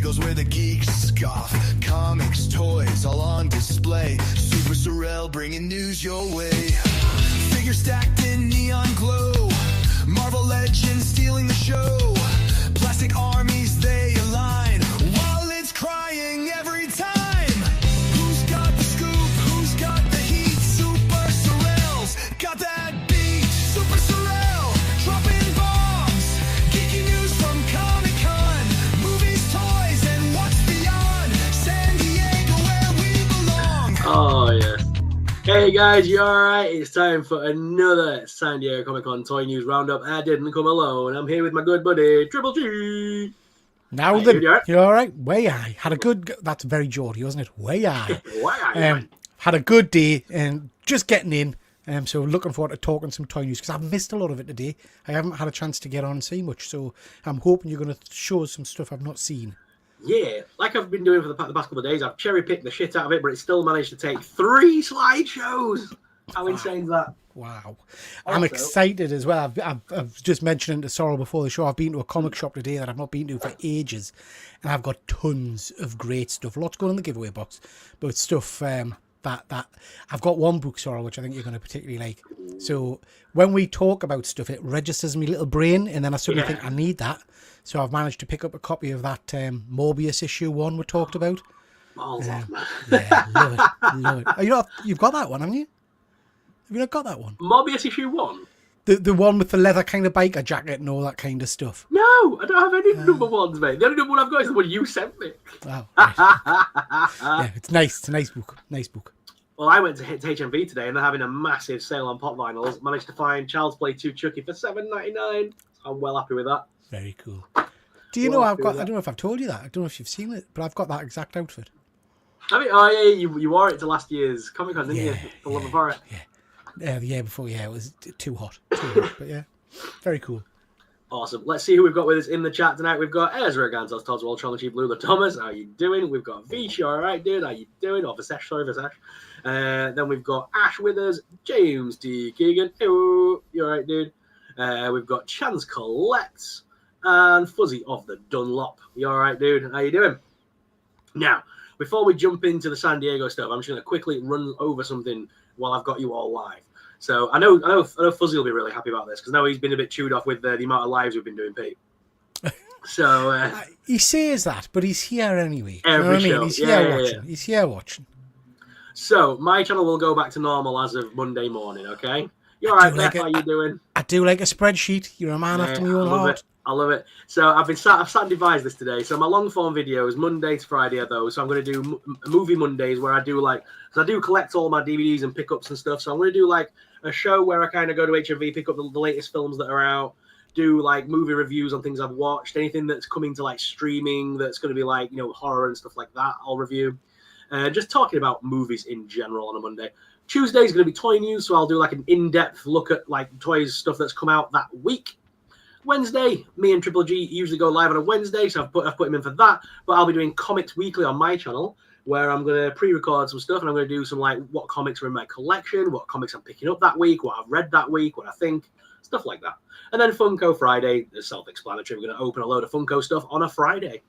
goes where the geeks scoff. Comics, toys, all on display. SuperSorrell bringing news your way. Figures stacked in neon glow. Marvel Legends stealing the show. Plastic armies, they align. While it's crying every time. Who's got the scoop? Who's got the heat? SuperSorrell's got that beat. SuperSorrell, dropping bombs. Geeky news from Comic-Con. Movies, toys, and what's beyond. San Diego, where we belong. Oh, yeah. Hey guys, you alright? It's time for another San Diego Comic-Con Toy News Roundup. I didn't come alone. I'm here with my good buddy, Triple G. Now then, you alright? Way high. Had a good... That's very Geordie, wasn't it? Way high. Had a good day and just getting in. So looking forward to talking some toy news because I've missed a lot of it today. I haven't had a chance to get on and see much. So I'm hoping you're going to show us some stuff I've not seen. Yeah, like I've been doing for the past couple of days, I've cherry-picked the shit out of it, but it still managed to take 3 slideshows. How insane is that? Wow. I'm excited as well. I've just mentioned to Sorrell before the show, I've been to a comic shop today that I've not been to for ages, and I've got tons of great stuff. Lots going on in the giveaway box, but stuff that I've got one book, Sorrell, which I think you're going to particularly like. So when we talk about stuff, it registers in my little brain, and then I suddenly think I need that. So I've managed to pick up a copy of that Morbius issue 1 we talked about. Balls off, man. Yeah, love it, love it. Oh, you've got that one, haven't you? Have you not got that one? Morbius issue 1? The one with the leather kind of biker jacket and all that kind of stuff. No, I don't have any number 1s, mate. The only number 1 I've got is the one you sent me. Wow. Right. Yeah, it's nice. It's a nice book. Nice book. Well, I went to HMV today and they're having a massive sale on pop vinyls. Managed to find Child's Play 2 Chucky for $7.99. I'm well happy with that. Very cool. Do you know I've got? I don't know if I've told you that. I don't know if you've seen it, but I've got that exact outfit. I mean, oh yeah, you wore it to last year's Comic-Con, didn't you? The love of it. Yeah, the year before. Yeah, it was too hot. But yeah, very cool. Awesome. Let's see who we've got with us in the chat tonight. We've got Ezra Gantos, Todd's Wall, Chonchi Blue, Thomas. How you doing? We've got Vish. All right, dude. How you doing? Or Vasesh, sorry, Vasesh. Then we've got Ash with us. James D. Keegan. Hey, you all right, dude? We've got Chance Collette. And Fuzzy of the Dunlop. You all right, dude? How you doing? Now, before we jump into the San Diego stuff, I'm just going to quickly run over something while I've got you all live. So I know Fuzzy will be really happy about this because now he's been a bit chewed off with the amount of lives we've been doing, Pete. So he says that, but he's here anyway. Every you know show. He's here watching. He's here watching. So my channel will go back to normal as of Monday morning. Okay. You all right, Beth? How you doing? I do like a spreadsheet. You're a man after my own heart. I love it. So I've sat and devised this today. So my long form videos, Monday to Friday are those. So I'm going to do movie Mondays where I do because I do collect all my DVDs and pickups and stuff. So I'm going to do like a show where I kind of go to HMV, pick up the latest films that are out, do like movie reviews on things I've watched, anything that's coming to like streaming that's going to be like, horror and stuff like that. I'll review. Just talking about movies in general on a Monday. Tuesday is going to be toy news. So I'll do like an in-depth look at like toys stuff that's come out that week. Wednesday, me and Triple G usually go live on a Wednesday, so I've put him in for that. But I'll be doing Comics Weekly on my channel, where I'm going to pre-record some stuff, and I'm going to do some like what comics are in my collection, what comics I'm picking up that week, what I've read that week, what I think, stuff like that. And then Funko Friday is self-explanatory. We're going to open a load of Funko stuff on a Friday.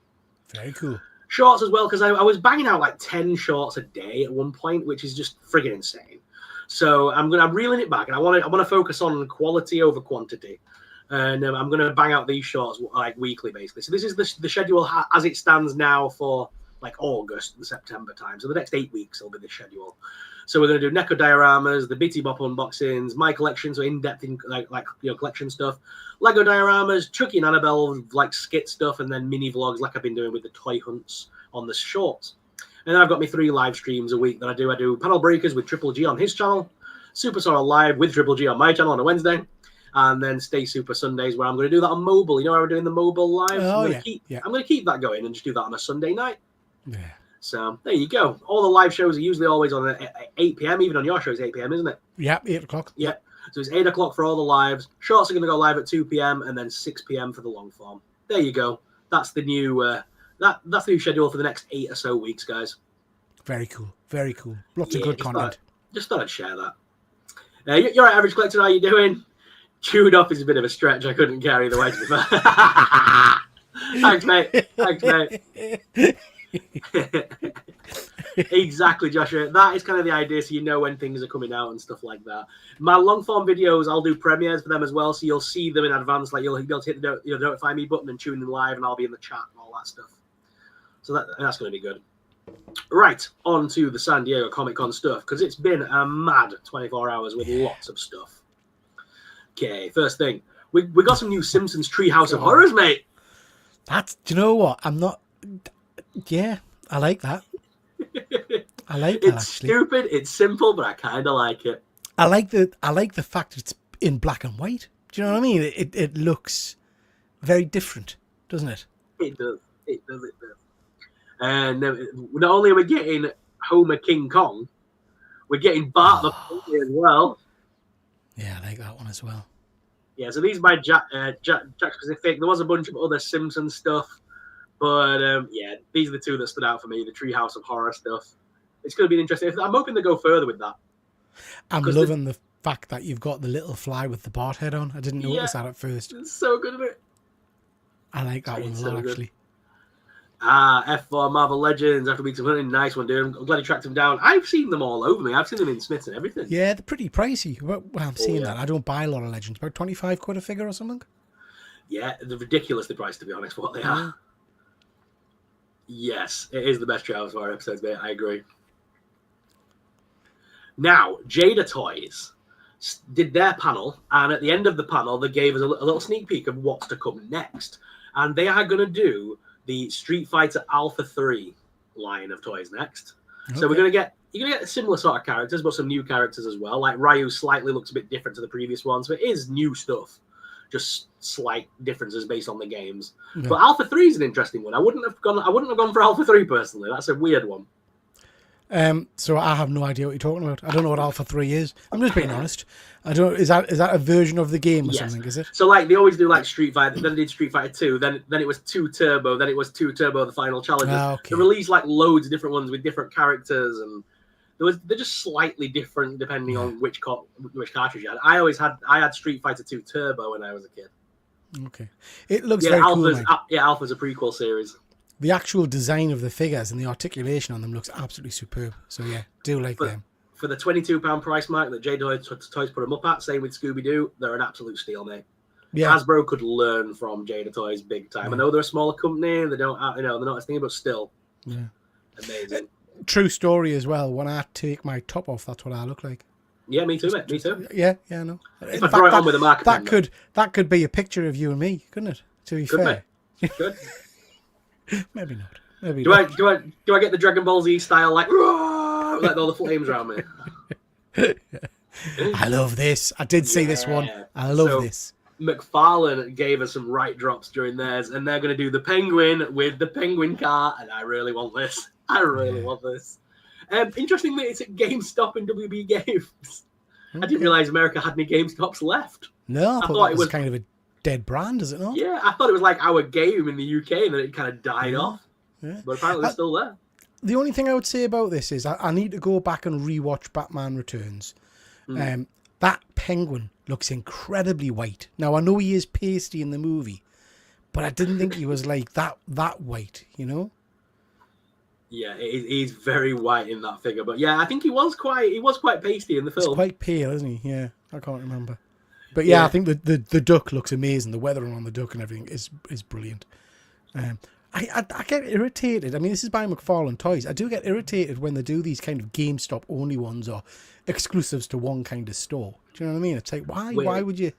Very cool. Shorts as well, because I was banging out like 10 shorts a day at one point, which is just friggin' insane. So I'm reeling it back, and I want to focus on quality over quantity. And I'm going to bang out these shorts like weekly, basically. So this is the schedule as it stands now for like August and September time. So the next 8 weeks will be the schedule. So we're going to do Neko dioramas, the Bitty Bop unboxings, my collection, so in-depth collection stuff, Lego dioramas, Chucky and Annabelle like skit stuff, and then mini vlogs like I've been doing with the toy hunts on the shorts. And then I've got me 3 live streams a week that I do. I do Panel Breakers with Triple G on his channel, SuperSorrell Live with Triple G on my channel on a Wednesday. And then Stay Super Sundays, where I'm going to do that on mobile. You know how we're doing the mobile live? Oh, I'm going to keep that going and just do that on a Sunday night. Yeah. So there you go. All the live shows are usually always on at 8 p.m. Even on your show, it's 8 p.m., isn't it? Yeah, 8 o'clock. Yeah. So it's 8 o'clock for all the lives. Shorts are going to go live at 2 p.m. and then 6 p.m. for the long form. There you go. That's the new that's the new schedule for the next 8 or so weeks, guys. Very cool. Very cool. Lots of good content. Just thought I'd share that. You're right, Average Collector. How you doing? Chewed off is a bit of a stretch. I couldn't carry the way to be fair. Thanks, mate. Thanks, mate. Exactly, Joshua. That is kind of the idea, so you know when things are coming out and stuff like that. My long form videos, I'll do premieres for them as well, so you'll see them in advance. Like you'll be able to hit the notify me button and tune in live, and I'll be in the chat and all that stuff. So that's going to be good. Right, on to the San Diego Comic-Con stuff, because it's been a mad 24 hours with lots of stuff. Okay, first thing. We got some new Simpsons Treehouse of Horrors, mate. Do you know what? I'm not... Yeah, I like that. I like that, It's stupid, it's simple, but I kind of like it. I like the fact it's in black and white. Do you know what I mean? It looks very different, doesn't it? It does. And not only are we getting Homer King Kong, we're getting Bart the Puppy as well. Yeah, I like that one as well. Yeah, so these by Jack Pacific. There was a bunch of other Simpsons stuff, but yeah, these are the two that stood out for me. The Treehouse of Horror stuff. It's going to be interesting. I'm hoping they go further with that. I'm loving the fact that you've got the little fly with the Bart head on. I didn't notice that at first. It's so good, isn't it? I like that one a lot, actually. F4 Marvel Legends after weeks of hunting. Nice one, dude. I'm glad you tracked them down. I've seen them all over me. I've seen them in Smiths and everything. Yeah, they're pretty pricey. Well, I'm seeing that. I don't buy a lot of Legends. About 25 quid a figure or something? Yeah, they're ridiculously priced, to be honest, for what they are. Yes, it is the best Treehouse Horror episodes, mate. I agree. Now, Jada Toys did their panel, and at the end of the panel, they gave us a little sneak peek of what's to come next. And they are going to do the Street Fighter Alpha 3 line of toys next. Okay. So you're going to get similar sort of characters, but some new characters as well. Like Ryu slightly looks a bit different to the previous one, so it is new stuff. Just slight differences based on the games. Yeah. But Alpha 3 is an interesting one. I wouldn't have gone for Alpha 3 personally. That's a weird one. So I have no idea what you're talking about. I don't know what Alpha 3 is. I'm just being honest. I don't. Is that a version of the game or something? Is it? So like they always do like Street Fighter. Then they did Street Fighter 2. Then it was 2 Turbo. Then it was 2 Turbo the Final Challenges. Okay. They released like loads of different ones with different characters, and they're just slightly different depending on which cartridge you had. I had Street Fighter 2 Turbo when I was a kid. Okay, it looks very cool. Alpha's a prequel series. The actual design of the figures and the articulation on them looks absolutely superb. So yeah, do like them. For the £22 price mark that Jada Toys put them up at, same with Scooby-Doo, they're an absolute steal, mate. Yeah. Hasbro could learn from Jada Toys big time. Yeah. I know they're a smaller company, they don't, they're not as thing, but still, amazing. True story as well. When I take my top off, that's what I look like. Yeah, me too, mate. Me too. Yeah, I know. If I draw it on with a marker pen, that could be a picture of you and me, couldn't it? To be fair. Good. Maybe not. Maybe do not. I get the Dragon Ball Z style like all the flames around me? I love this. I did see this one. I love this. McFarlane gave us some right drops during theirs, and they're going to do the Penguin with the Penguin car, and I really want this. Want this. Interestingly, it's at GameStop and WB Games. Okay. I didn't realize America had any GameStops left. No, I thought it was kind of a dead brand, is it not? Yeah, I thought it was like our game in the UK, and then it kind of died off. Yeah. But apparently it's still there. The only thing I would say about this is I need to go back and rewatch Batman Returns. That Penguin looks incredibly white. Now, I know he is pasty in the movie, but I didn't think he was like that white, you know? Yeah, he's very white in that figure. But yeah, I think he was quite pasty in the film. He's quite pale, isn't he? Yeah, I can't remember. But yeah, I think the duck looks amazing. The weathering on the duck and everything is brilliant. I get irritated. I mean, this is by McFarlane Toys. I do get irritated when they do these kind of GameStop only ones or exclusives to one kind of store. Do you know what I mean? It's like, why would you?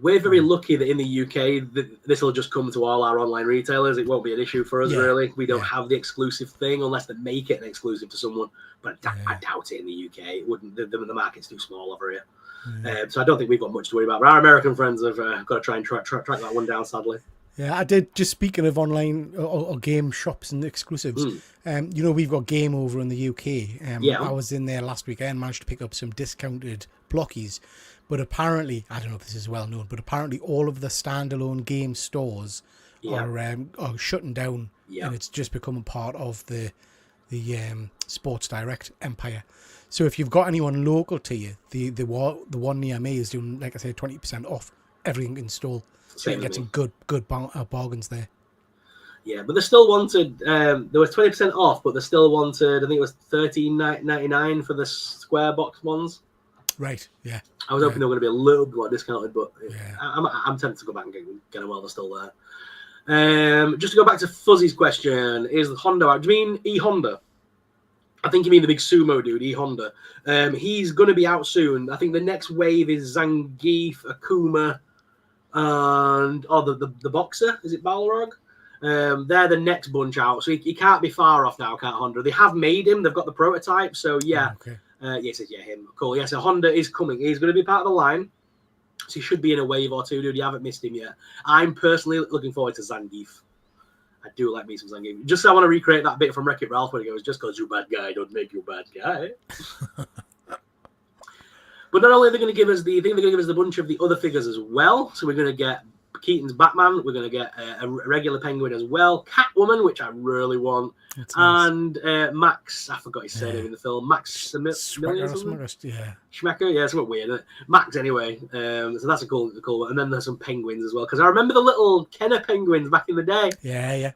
We're very lucky that in the UK, this will just come to all our online retailers. It won't be an issue for us, really. We don't have the exclusive thing unless they make it an exclusive to someone. But I doubt it in the UK. It wouldn't. The market's too small over here. So I don't think we've got much to worry about. But our American friends have got to try and track that one down, sadly. Yeah, I did. Just speaking of online or game shops and exclusives, we've got Game Over in the UK. I was in there last weekend, managed to pick up some discounted blockies. But apparently, I don't know if this is well known, but apparently all of the standalone game stores are shutting down, and it's just becoming part of the Sports Direct empire. So if you've got anyone local to you, the one near me is doing, like I say, 20% off everything in store. So you can get some good bargains there. Yeah, but they still wanted. There was 20% off, but they still wanted. I think it was $13.99 for the square box ones. Right. Yeah. I was hoping they were going to be a little bit more discounted, but Yeah. I'm tempted to go back and get them while they're still there. Just to go back to Fuzzy's question, is the Honda out? Do you mean E-Honda? I think you mean the big sumo dude, E-Honda. He's going to be out soon. I think the next wave is Zangief, Akuma, and the boxer. Is it Balrog? They're the next bunch out. So he can't be far off now, can't Honda? They have made him. They've got the prototype. So, yeah. Okay. Yes, yeah, him. Cool. Yes, so Honda is coming. He's going to be part of the line. So he should be in a wave or two, dude. You haven't missed him yet. I'm personally looking forward to Zangief. I do like me some Zangief. Just I want to recreate that bit from Wreck-It Ralph when he goes, just because you're a bad guy don't make you a bad guy. But not only are they going to give us they're going to give us the bunch of the other figures as well. So we're going to get Keaton's Batman. We're going to get a regular Penguin as well. Catwoman, which I really want. Nice. And Max, I forgot his surname in the film. Max Schmecker, yeah. Schmecker, yeah, something weird, isn't it? Max, anyway. So that's a cool one. And then there's some penguins as well. Because I remember the little Kenner penguins back in the day. Yeah.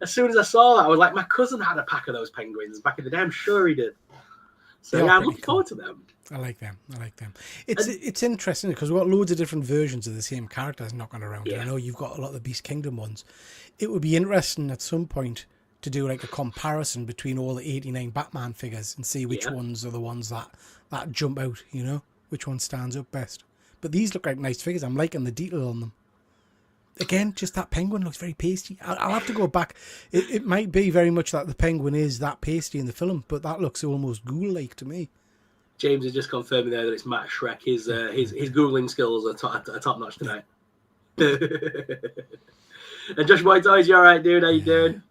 As soon as I saw that, I was like, my cousin had a pack of those penguins back in the day. I'm sure he did. So yeah, I'm looking forward to them. I like them. It's interesting because we've got loads of different versions of the same characters knocking around. Yeah. I know you've got a lot of the Beast Kingdom ones. It would be interesting at some point to do like a comparison between all the 89 Batman figures and see which ones are the ones that jump out, you know, which one stands up best. But these look like nice figures. I'm liking the detail on them. Again, just that penguin looks very pasty. I'll have to go back. It might be very much that the penguin is that pasty in the film, but that looks almost ghoul-like to me. James is just confirming there that it's Matt Shrek. His Googling skills are top notch tonight. And Josh Boy Toys, you all right, dude? How you doing?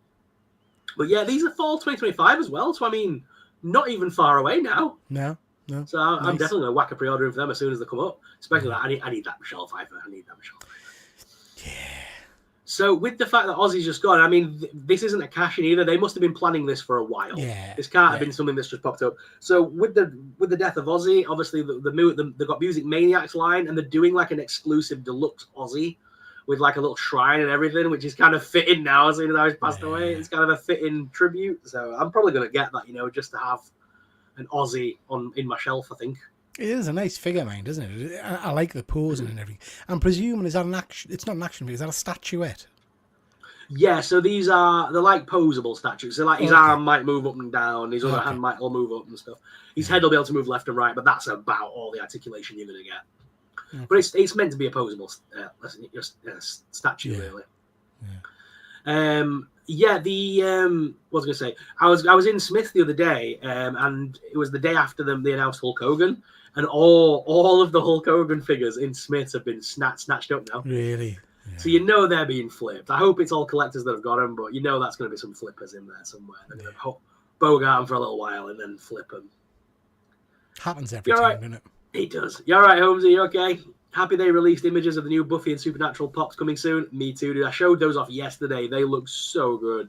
But yeah, these are fall 2025 as well. So I mean, not even far away now. No. So I'm definitely gonna whack a pre-order for them as soon as they come up. Especially that I need that Michelle Pfeiffer. Yeah. So with the fact that Ozzy's just gone, I mean, this isn't a cash-in either. They must have been planning this for a while. Yeah. This can't have been something that's just popped up. So with the death of Ozzy, obviously they've got Music Maniacs line, and they're doing like an exclusive deluxe Ozzy with like a little shrine and everything, which is kind of fitting now. As soon as he's passed away, it's kind of a fitting tribute. So I'm probably going to get that, you know, just to have an Ozzy in my shelf, I think. It is a nice figure, mind, isn't it? I like the posing and everything. I'm presuming, is that an action? It's not an action figure. Is that a statuette? Yeah, so they're like posable statues. So like his arm might move up and down, his other hand might all move up and stuff. His head will be able to move left and right, but that's about all the articulation you're going to get. Okay. But it's meant to be a posable statue, really. Yeah. What was I going to say? I was in Smith the other day, and it was the day after they announced Hulk Hogan, and all of the Hulk Hogan figures in Smith have been snatched up now. Really? Yeah. So you know they're being flipped. I hope it's all collectors that have got them, but you know that's going to be some flippers in there somewhere. They're going to bogart them for a little while and then flip them. Happens every time, doesn't it? It does. You all right, Holmesy? You okay? Happy they released images of the new Buffy and Supernatural pops coming soon. Me too, dude. I showed those off yesterday. They look so good.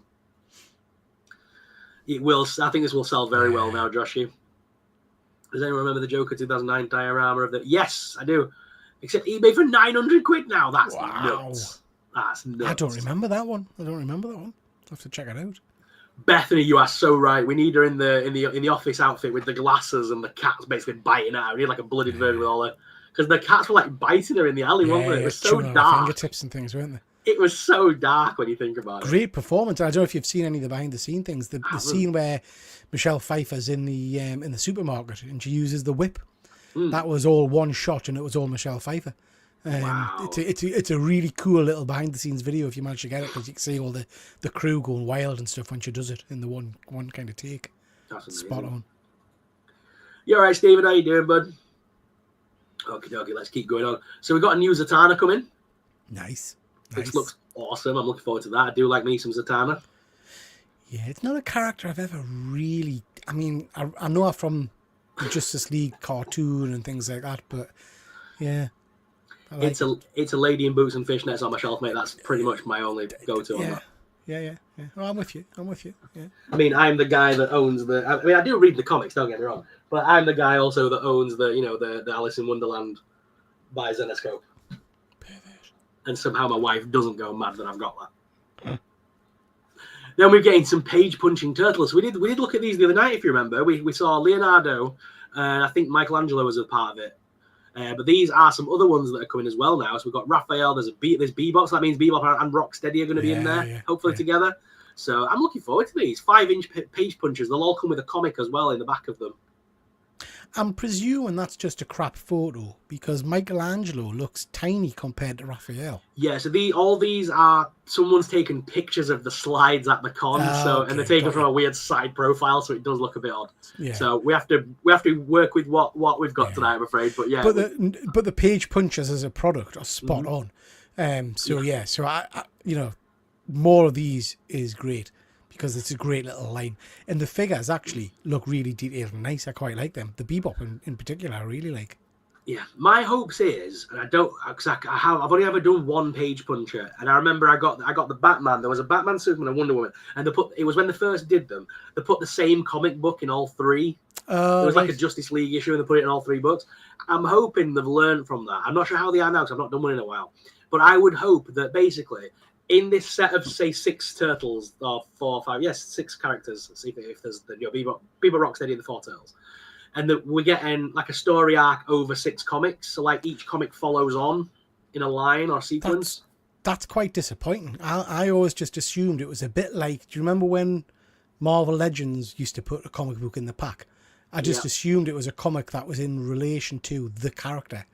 It will. I think this will sell very well now, Joshy. Does anyone remember the Joker 2009 diorama of the? Yes, I do. Except eBay for 900 quid now. That's nuts. That's nuts. I don't remember that one. I'll have to check it out. Bethany, you are so right. We need her in the office outfit with the glasses and the cat's basically biting at her. We need like a blooded version with all the, because the cats were like biting her in the alley, weren't they? It was so dark. Fingertips and things, weren't they? It was so dark when you think about it. Great performance. I don't know if you've seen any of the behind the scene things. The scene where Michelle Pfeiffer's in the supermarket and she uses the whip. That was all one shot, and it was all Michelle Pfeiffer. Wow. It's a really cool little behind the scenes video if you manage to get it, because you can see all the crew going wild and stuff when she does it in the one kind of take. That's spot on. You all right, Stephen? How you doing, bud? Okay, let's keep going on. So we've got a new Zatanna coming. Nice. Which looks awesome. I'm looking forward to that. I do like me some Zatanna. Yeah, it's not a character I've ever really... I mean, I know her from the Justice League cartoon and things like that, but yeah. It's a lady in boots and fishnets on my shelf, mate. That's pretty much my only go-to on that. Yeah. Oh, I'm with you. Yeah. I mean, I'm the guy that owns the... I mean, I do read the comics, don't get me wrong, but I'm the guy also that owns the Alice in Wonderland by Zenescope. And somehow my wife doesn't go mad that I've got that. Then we're getting some page-punching turtles. We did look at these the other night, if you remember. We saw Leonardo, and I think Michelangelo was a part of it. But these are some other ones that are coming as well now. So we've got Raphael. There's Bebop. So that means Bebop and Rocksteady are going to be in there, hopefully together. So I'm looking forward to these 5-inch page punchers. They'll all come with a comic as well in the back of them. I'm presuming that's just a crap photo because Michelangelo looks tiny compared to Raphael. Yeah, so all these are someone's taken pictures of the slides at the con, and they're taken from a weird side profile, so it does look a bit odd. Yeah. So we have to work with what we've got tonight, I'm afraid. But yeah, but the page punchers as a product are spot on. So I more of these is great. Because it's a great little line. And the figures actually look really detailed and nice. I quite like them. The Bebop in particular, I really like. Yeah, my hopes is, and I've only ever done one page puncher, and I remember I got the Batman. There was a Batman, Superman, and Wonder Woman, and it was when they first did them. They put the same comic book in all three. It was like a Justice League issue, and they put it in all 3 books. I'm hoping they've learned from that. I'm not sure how they are now because I've not done one in a while, but I would hope that basically, in this set of, say, 6 turtles, or 4 or 5, 6 characters, see if there's Bebop, Rocksteady, and the 4 turtles, and that we're getting like a story arc over 6 comics, so like each comic follows on in a line or sequence. That's quite disappointing. I always just assumed it was a bit like, do you remember when Marvel Legends used to put a comic book in the pack? I just assumed it was a comic that was in relation to the character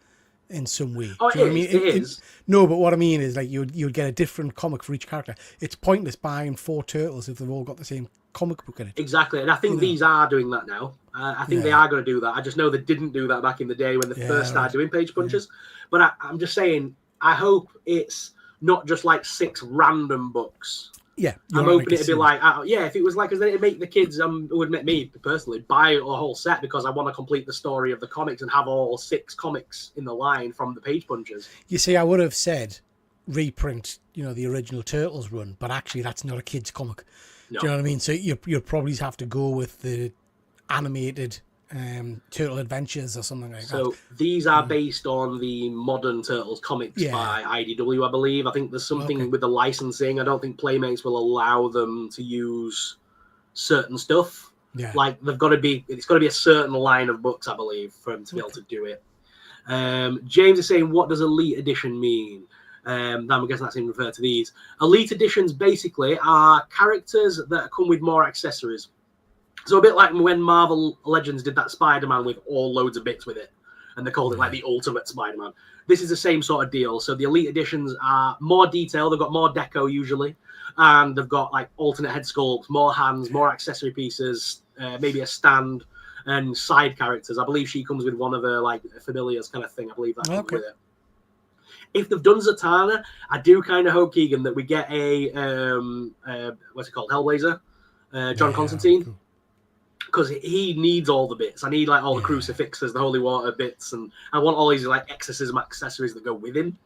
in some way. Oh, it is. No, but what I mean is like you'd get a different comic for each character. It's pointless buying 4 turtles if they've all got the same comic book in it. Exactly, and I think these are doing that now. I think they are going to do that. I just know they didn't do that back in the day when they first started doing page punches. But I'm just saying, I hope it's not just like 6 random books. Yeah, I'm hoping it'd be like, if it was like, because it'd make the kids, it would make me personally buy a whole set because I want to complete the story of the comics and have all 6 comics in the line from the page punches. You see, I would have said reprint, the original Turtles run, but actually that's not a kid's comic. No. Do you know what I mean? So you'd probably have to go with the animated Turtle Adventures or something like that. So these are based on the modern Turtles comics by IDW, I believe. I think there's something with the licensing. I don't think Playmates will allow them to use certain stuff. Yeah. Like it's got to be a certain line of books, I believe, for them to be able to do it. James is saying, what does Elite Edition mean? I'm guessing that's in refer to these. Elite Editions basically are characters that come with more accessories. So a bit like when Marvel Legends did that Spider-Man with all loads of bits with it, and they called it like the Ultimate Spider-Man. This is the same sort of deal. So the Elite Editions are more detailed. They've got more deco usually, and they've got like alternate head sculpts, more hands, more accessory pieces, maybe a stand, and side characters. I believe she comes with one of her like familiars kind of thing. I believe that comes with it. If they've done Zatanna, I do kind of hope, Keegan, that we get a what's it called, Hellblazer, John Constantine. Cool. Because he needs all the bits. I need like all the crucifixes, the holy water bits, and I want all these like exorcism accessories that go with him.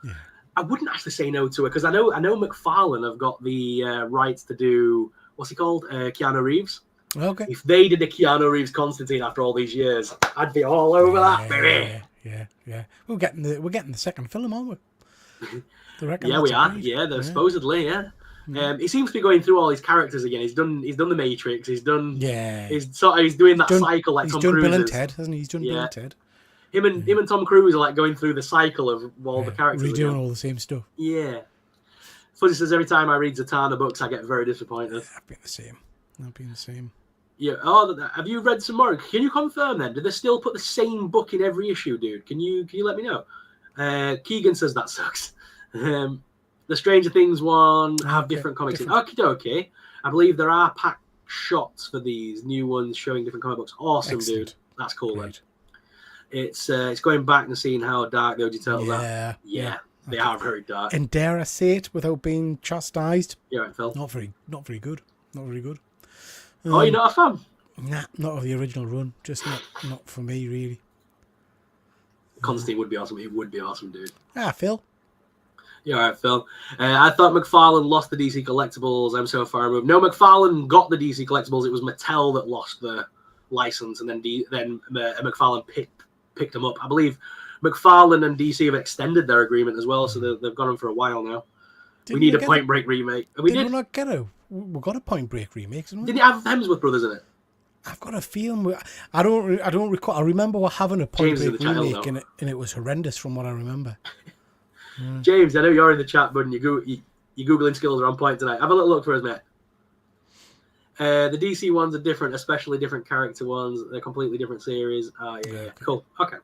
Yeah. I wouldn't actually say no to it because I know McFarlane have got the rights to do what's he called, Keanu Reeves. Okay. If they did a Keanu Reeves Constantine after all these years, I'd be all over that, baby. Yeah. We're getting the second film, aren't we? Yeah, we are. Yeah, supposedly, yeah. He seems to be going through all his characters again. He's done the Matrix. He's done. Yeah. He's doing that cycle like Tom Cruise. He's done Bill and Ted, hasn't he? He's done Bill and Ted. Him and Tom Cruise are like going through the cycle of all the characters. Redoing all the same stuff. Yeah. Fuzzy says every time I read Zatanna books, I get very disappointed. I've been the same. Yeah. Oh, have you read some more? Can you confirm then? Do they still put the same book in every issue, dude? Can you let me know? Keegan says that sucks. The Stranger Things one have different comics. Okie dokie. I believe there are pack shots for these new ones showing different comic books. Awesome, Excellent. Dude. That's cool, then. It's going back and seeing how dark the OG Turtles are. Yeah. They are very dark. And dare I say it without being chastised? Yeah, right, Phil. Not very good. Not very good. Oh, you're not a fan? Nah, not of the original run. Just not for me, really. Constantine would be awesome. It would be awesome, dude. Phil. Yeah, all right, Phil. I thought McFarlane lost the DC collectibles. I'm so far removed. No, McFarlane got the DC collectibles. It was Mattel that lost the license, and then McFarlane picked them up. I believe McFarlane and DC have extended their agreement as well, so they've got them for a while now. We need a Point Break remake. And we did. did. We not get a? We got a Point Break remake, didn't we? Did it have Hemsworth brothers in it? I've got a feeling. I don't recall. I remember having a Point Break remake, and it was horrendous from what I remember. James, I know you're in the chat, bud, and your Googling skills are on point tonight. Have a little look for us, mate. The DC ones are different, especially different character ones. They're completely different series. Yeah. Cool. Okay.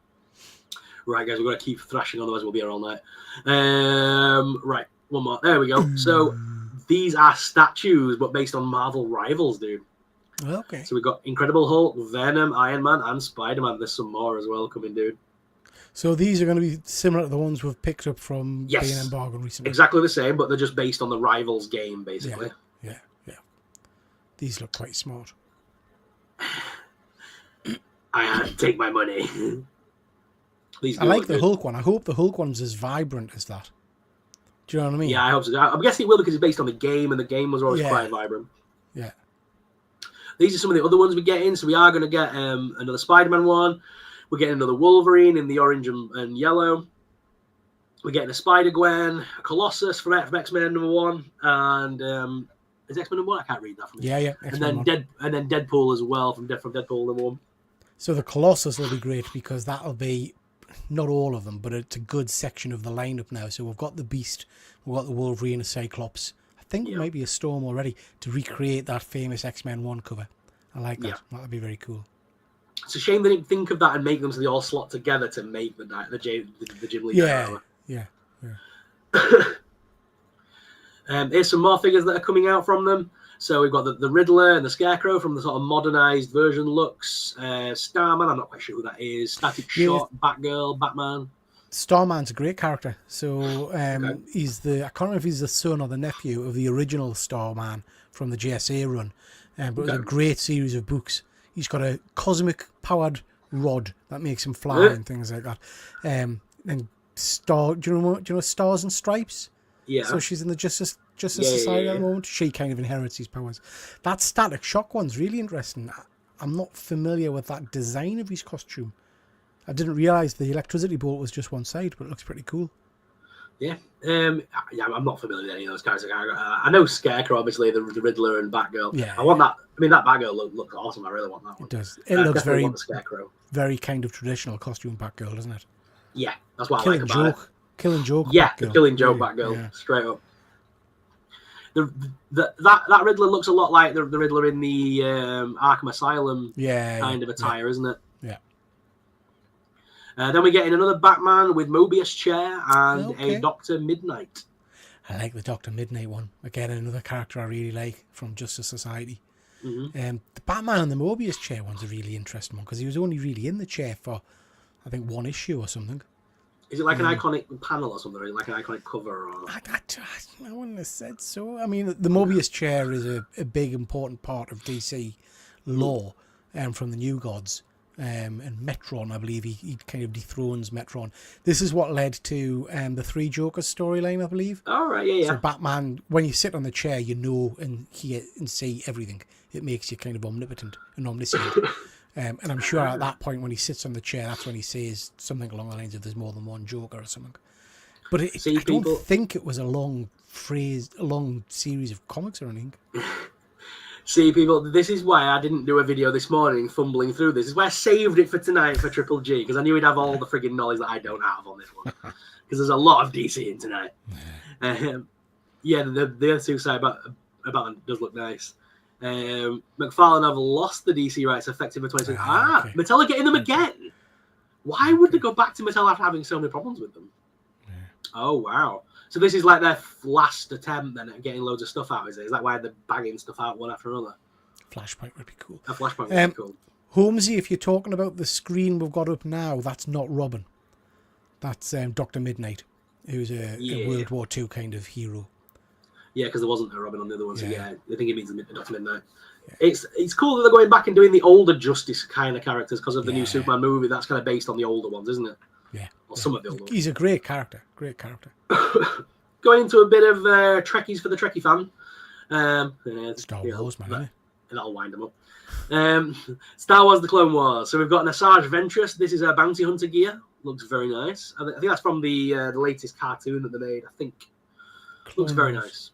Right, guys, we've got to keep thrashing, otherwise we'll be here all night. Right, one more. There we go. So these are statues, but based on Marvel rivals, dude. Okay. So we've got Incredible Hulk, Venom, Iron Man, and Spider-Man. There's some more as well coming, dude. So these are going to be similar to the ones we've picked up from B&M Bargain recently. Exactly the same, but they're just based on the rivals game, basically. Yeah. These look quite smart. I had to take my money. I like the Hulk one. I hope the Hulk one's as vibrant as that. Do you know what I mean? Yeah, I hope so. I'm guessing it will because it's based on the game, and the game was always quite vibrant. Yeah. These are some of the other ones we're getting. So we are going to get another Spider-Man one. We're getting another Wolverine in the orange and yellow. We're getting a Spider-Gwen, a Colossus from X-Men #1, and is X-Men #1? I can't read that from here. Yeah. And then Deadpool as well from Deadpool #1. So the Colossus will be great because that'll be not all of them, but it's a good section of the lineup now. So we've got the Beast, we've got the Wolverine, a Cyclops. I think there might be a Storm already to recreate that famous X-Men 1 cover. I like that. That'd be very cool. It's a shame they didn't think of that and make them so they all slot together to make the Jim Lee. Yeah. Here's some more figures that are coming out from them. So we've got the Riddler and the Scarecrow from the sort of modernized version looks. Starman, I'm not quite sure who that is. Static Shock, Batgirl, Batman. Starman's a great character. So he's I can't remember if he's the son or the nephew of the original Starman from the JSA run. But it was a great series of books. He's got a cosmic powered rod that makes him fly and things like that. And do you know Stars and Stripes? Yeah. So she's in the Justice Society at the moment. She kind of inherits these powers. That Static Shock one's really interesting. I'm not familiar with that design of his costume. I didn't realise the electricity bolt was just one side, but it looks pretty cool. Yeah. I'm not familiar with any of those characters. I know Scarecrow, obviously, the Riddler and Batgirl. Yeah. I want that. I mean, that Batgirl looks awesome. I really want that one. It does. It looks very kind of traditional costume Batgirl, doesn't it? Yeah, that's what I like about it. Killing Joke. Yeah, Batgirl. The Killing Joke Batgirl, straight up. That Riddler looks a lot like the Riddler in the Arkham Asylum kind of attire, isn't it? Yeah. Then we're getting another Batman with Mobius chair and a Dr. Midnight. I like the Dr. Midnight one. Again, another character I really like from Justice Society. Mm-hmm. The Batman and the Mobius chair one's a really interesting one because he was only really in the chair for, I think, one issue or something. Is it like an iconic panel or something? Or like an iconic cover? Or... I wouldn't have said so. I mean, the Mobius chair is a big, important part of DC lore from the New Gods. And Metron, I believe, he kind of dethrones Metron. This is what led to the Three Jokers storyline, I believe. Oh, right, yeah. So Batman, when you sit on the chair, you know and hear and see everything. It makes you kind of omnipotent and omniscient. And I'm sure at that point when he sits on the chair, that's when he says something along the lines of "there's more than one Joker" or something. But I don't think it was a long series of comics or anything. See, people, this is why I didn't do a video this morning fumbling through this. This is why I saved it for tonight for Triple G, because I knew he'd have all the frigging knowledge that I don't have on this one. Because there's a lot of DC in tonight. The other two side about it does look nice. McFarlane have lost the DC rights effective for 2020. Mattel are getting them again. Why would they go back to Mattel after having so many problems with them? Oh, wow. So this is like their last attempt then at getting loads of stuff out, is it? Is that why they're banging stuff out one after another? Flashpoint would be cool. A Flashpoint would be cool. Holmesy, if you're talking about the screen we've got up now, that's not Robin. That's Dr. Midnight, who's a World War II kind of hero. Yeah, because there wasn't a Robin on the other one, so I think it means Dr. Midnight. Yeah. It's cool that they're going back and doing the older Justice kind of characters because of the new Superman movie. That's kind of based on the older ones, isn't it? Yeah. Or some of the older ones. He's a great character. Great character. Going into a bit of Trekkies for the Trekkie fan. Star Wars, man, isn't it? That'll wind them up. Star Wars: The Clone Wars. So we've got an Asajj Ventress. This is a bounty hunter gear. Looks very nice. I think that's from the latest cartoon that they made. I think Looks very nice.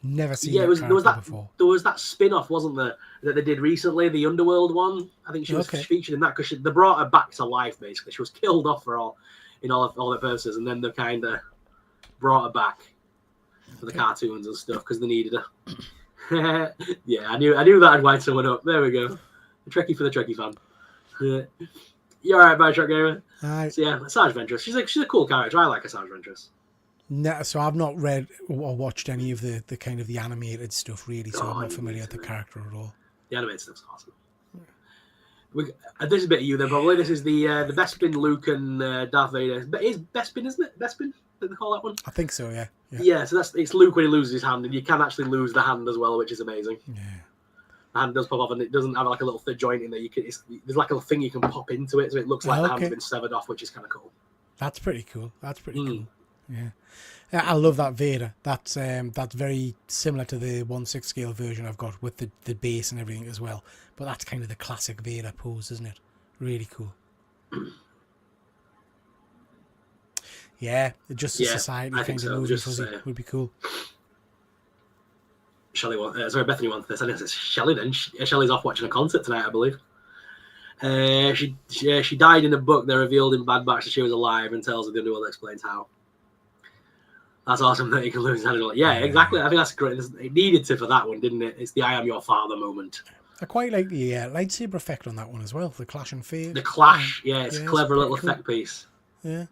Never seen Yeah, that before. There was that spin-off, wasn't there, that they did recently, the Underworld one. I think she was featured in that because they brought her back to life. Basically, she was killed off for all their purposes, and then they kind of brought her back for the cartoons and stuff because they needed her. Yeah, I knew that I'd wind someone up. There we go. A Trekkie for the Trekkie fan. You all right, Bioshock Gamer? Right. So yeah, Asajj Ventress. She's a cool character. I like Asajj Ventress. No, so I've not read or watched any of the kind of the animated stuff really, so I'm not familiar with the character at all. The animated stuff's awesome. This is a bit of you then, probably. This is the Bespin, Luke, and Darth Vader. But it's Bespin, isn't it? Bespin? Did they call that one? I think so, yeah. Yeah, so it's Luke when he loses his hand, and you can actually lose the hand as well, which is amazing. Yeah. The hand does pop off, and it doesn't have like a little joint in there. There's like a little thing you can pop into it, so it looks like the hand's been severed off, which is kind of cool. That's pretty cool. Cool. Yeah. I love that Vader. That's very similar to the 1/6 scale version I've got with the base and everything as well. But that's kind of the classic Vader pose, isn't it? Really cool. Yeah, just a society kind of movie would be cool. Bethany wants this. I think it's Shelley then. Shelley's off watching a concert tonight, I believe. She died in a book they revealed in Bad Batch that she was alive and tells her the Underworld explains how. That's awesome that you can lose hand. Yeah, exactly. I think that's great. It needed to for that one, didn't it? It's the I am your father moment. I quite like the lightsaber effect on that one as well. The clash and fade. The clash, it's a clever little effect piece. Yeah.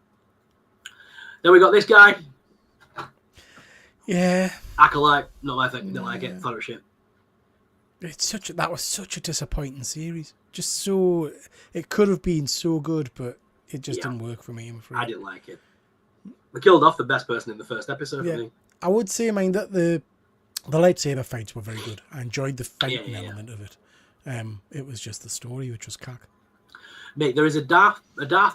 Then we got this guy. Yeah. Acolyte, not my thing. Didn't like it. Thought it was shit. That was such a disappointing series. Just so it could have been so good, but it just didn't work for me. I'm afraid. I didn't like it. They killed off the best person in the first episode for me. I would say, that the lightsaber fights were very good. I enjoyed the fighting element of it. It was just the story, which was cack. Mate, there is a Darth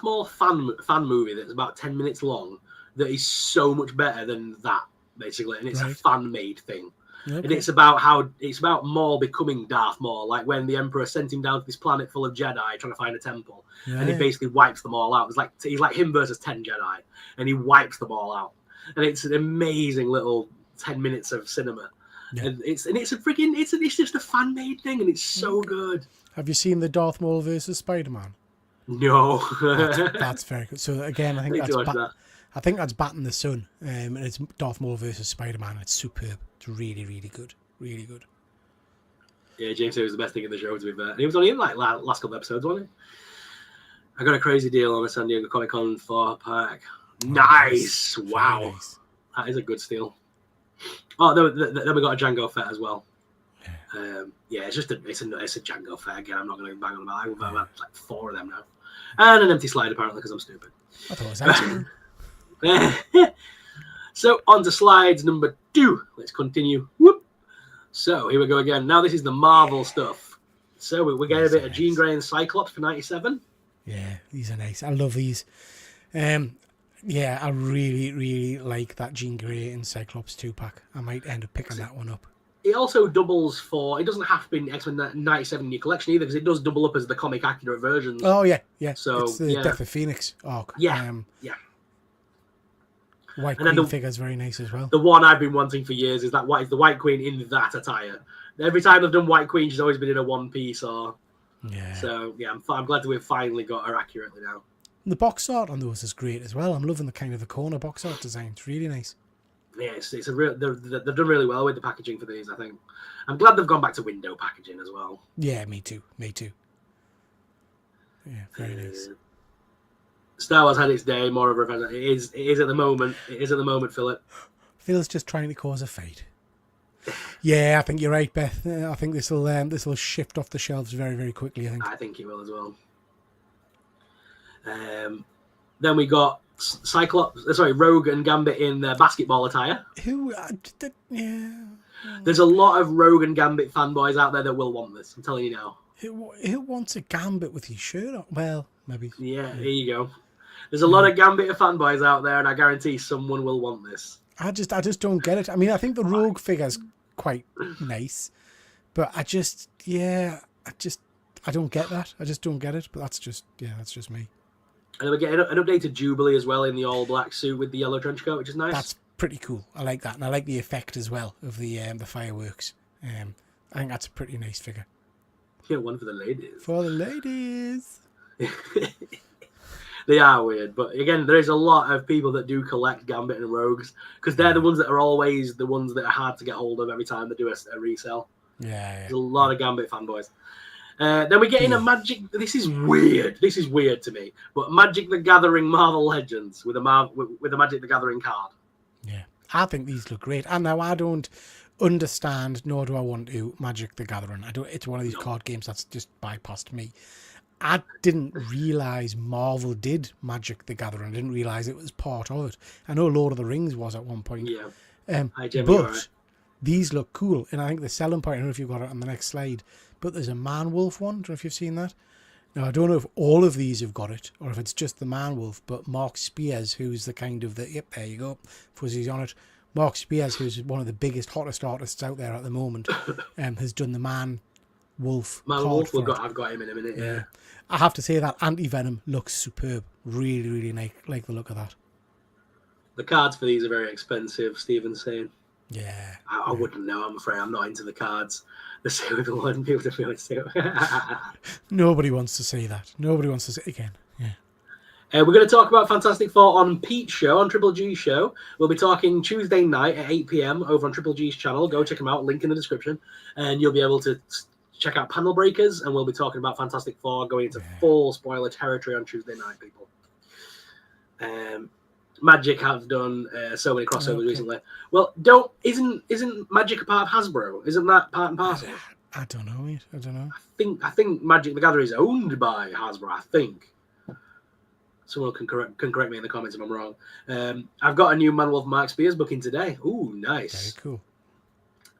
Maul fan movie that's about 10 minutes long that is so much better than that, basically, and it's a fan-made thing. Okay. And it's about Maul becoming Darth Maul, like when the Emperor sent him down to this planet full of Jedi trying to find a temple, and he basically wipes them all out. He's like him versus 10 Jedi, and he wipes them all out. And it's an amazing little 10 minutes of cinema. Yeah. And it's just a fan-made thing, and it's so good. Have you seen the Darth Maul versus Spider-Man? No. that's very good. So again, I think that's Bat in the Sun, and it's Darth Maul versus Spider-Man. It's superb. It's really, really good. Really good. Yeah, James said it was the best thing in the show, to be fair. And he was only in like last couple episodes, wasn't he? I got a crazy deal on a San Diego Comic-Con 4-pack. Nice! Wow. Nice. That is a good steal. Oh, then we got a Django Fett as well. It's a Django Fett again. I'm not going to bang on about it. I've had like 4 of them now. And an empty slide, apparently, because I'm stupid. I thought it was actually. So on to slides number 2. Let's continue. Whoop. So here we go again. Now this is the Marvel stuff. So we're getting a bit of Jean Grey and Cyclops for 97. Yeah, these are nice. I love these. I really, really like that Jean Grey and Cyclops 2-pack. I might end up picking that one up. It also doubles for... It doesn't have to be X-Men 97 in your collection either, because it does double up as the comic accurate versions. Oh, yeah. So, it's the Death of Phoenix arc. Yeah. White Queen figure is very nice as well. The one I've been wanting for years is the White Queen in that attire. Every time I've done White Queen, she's always been in a one piece or. Yeah. So I'm glad that we've finally got her accurately now. The box art on those is great as well. I'm loving the kind of the corner box art design. It's really nice. Yeah, it's a real. They've done really well with the packaging for these. I think. I'm glad they've gone back to window packaging as well. Yeah, me too. Yeah, very nice. Star Wars had its day, more of a revenge. It is at the moment. Philip. Phil's just trying to cause a fight. Yeah, I think you're right, Beth. I think this will shift off the shelves very, very quickly. I think it will as well. Then we got Rogue and Gambit in their basketball attire. There's a lot of Rogue and Gambit fanboys out there that will want this. I'm telling you now. Who wants a Gambit with his shirt on? Well, maybe. Yeah, here you go. There's a lot of Gambit fanboys out there, and I guarantee someone will want this. I just don't get it. I mean, I think the Rogue figure's quite nice, but I don't get that. I just don't get it. But that's just me. And then we get an updated Jubilee as well in the all black suit with the yellow trench coat, which is nice. pretty cool. I like that, and I like the effect as well of the fireworks. I think that's a pretty nice figure. Yeah, one for the ladies. For the ladies. They are weird, but again, there is a lot of people that do collect Gambit and Rogues because they're the ones that are always the ones that are hard to get hold of every time they do a resale. Yeah. There's a lot of Gambit fanboys. Then we get in a Magic. This is weird. This is weird to me. But Magic the Gathering Marvel Legends with a Magic the Gathering card. Yeah, I think these look great. And now I don't understand, nor do I want to, Magic the Gathering. It's one of these card games that's just bypassed me. I didn't realise Marvel did Magic the Gathering. I didn't realise it was part of it. I know Lord of the Rings was at one point. Yeah. But these look cool. And I think the selling point, I don't know if you've got it on the next slide, but there's a Man-Wolf one. I don't know if you've seen that. Now, I don't know if all of these have got it or if it's just the Man-Wolf, but Mark Spears, who's the kind of the... Yep, there you go. Fuzzy's on it. Mark Spears, who's one of the biggest, hottest artists out there at the moment, has done the Man-Wolf Man-Wolf, I've got him in a minute, yeah. I have to say that Anti-Venom looks superb. Really, really like the look of that. The cards for these are very expensive, Stephen's saying. Yeah. I wouldn't know, I'm afraid. I'm not into the cards. The same with the one people to feel too. Nobody wants to say that. Nobody wants to say it again. Yeah. We're going to talk about Fantastic Four on Pete's show, on Triple G's show. We'll be talking Tuesday night at 8 p.m. over on Triple G's channel. Go check them out, link in the description. And you'll be able to check out Panel Breakers, and we'll be talking about Fantastic Four going into full spoiler territory on Tuesday night, people. Magic have done so many crossovers recently. Well, isn't Magic a part of Hasbro? Isn't that part and parcel? I don't know, mate. I don't know. I think Magic the Gathering is owned by Hasbro. I think. Someone can correct me in the comments if I'm wrong. I've got a new Man-Wolf Mark Spears booking today. Ooh, nice. Very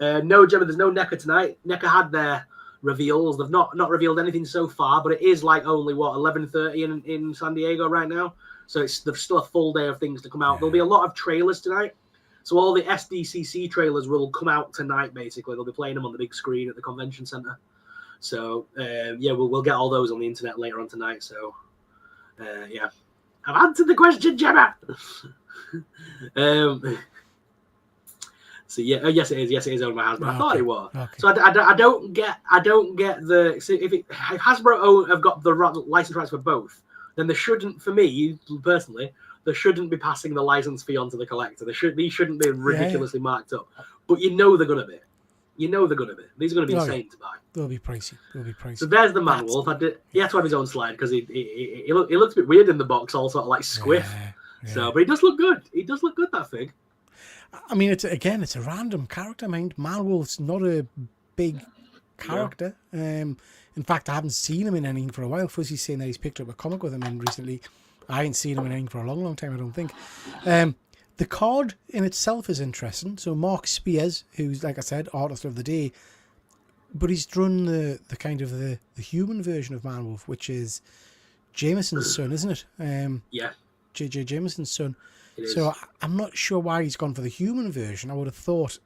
cool. No, Gemma, there's no NECA tonight. NECA had their reveals. They've not revealed anything so far, but it is like only 11:30 in San Diego right now. So there's still a full day of things to come out. There'll be a lot of trailers tonight. So all the SDCC trailers will come out tonight, basically. They'll be playing them on the big screen at the convention center. So, we'll get all those on the internet later on tonight. So, I've answered the question, Gemma. So yes it is. Yes, it is owned by Hasbro. I thought it was. Okay. So I don't get the. So if Hasbro have got the license rights for both, then there shouldn't, for me personally, there shouldn't be passing the license fee on to the collector. These shouldn't be ridiculously marked up. But they're gonna be. These are gonna be insane to buy. They'll be pricey. So there's the Man-Wolf. He had to have his own slide because he looks a bit weird in the box, all sort of like squiff. So, but he does look good. He does look good, that fig. I mean, it's a random character. I mean, Man-Wolf's not a big character. No. In fact, I haven't seen him in anything for a while. Fuzzy's saying that he's picked up a comic with him in recently. I ain't seen him in anything for a long, long time, I don't think. The card in itself is interesting. So Mark Spears, who's, like I said, artist of the day, but he's drawn the kind of the human version of Man-Wolf, which is Jameson's son, isn't it? Yeah. J.J. Jameson's son. So I'm not sure why he's gone for the human version. I would have thought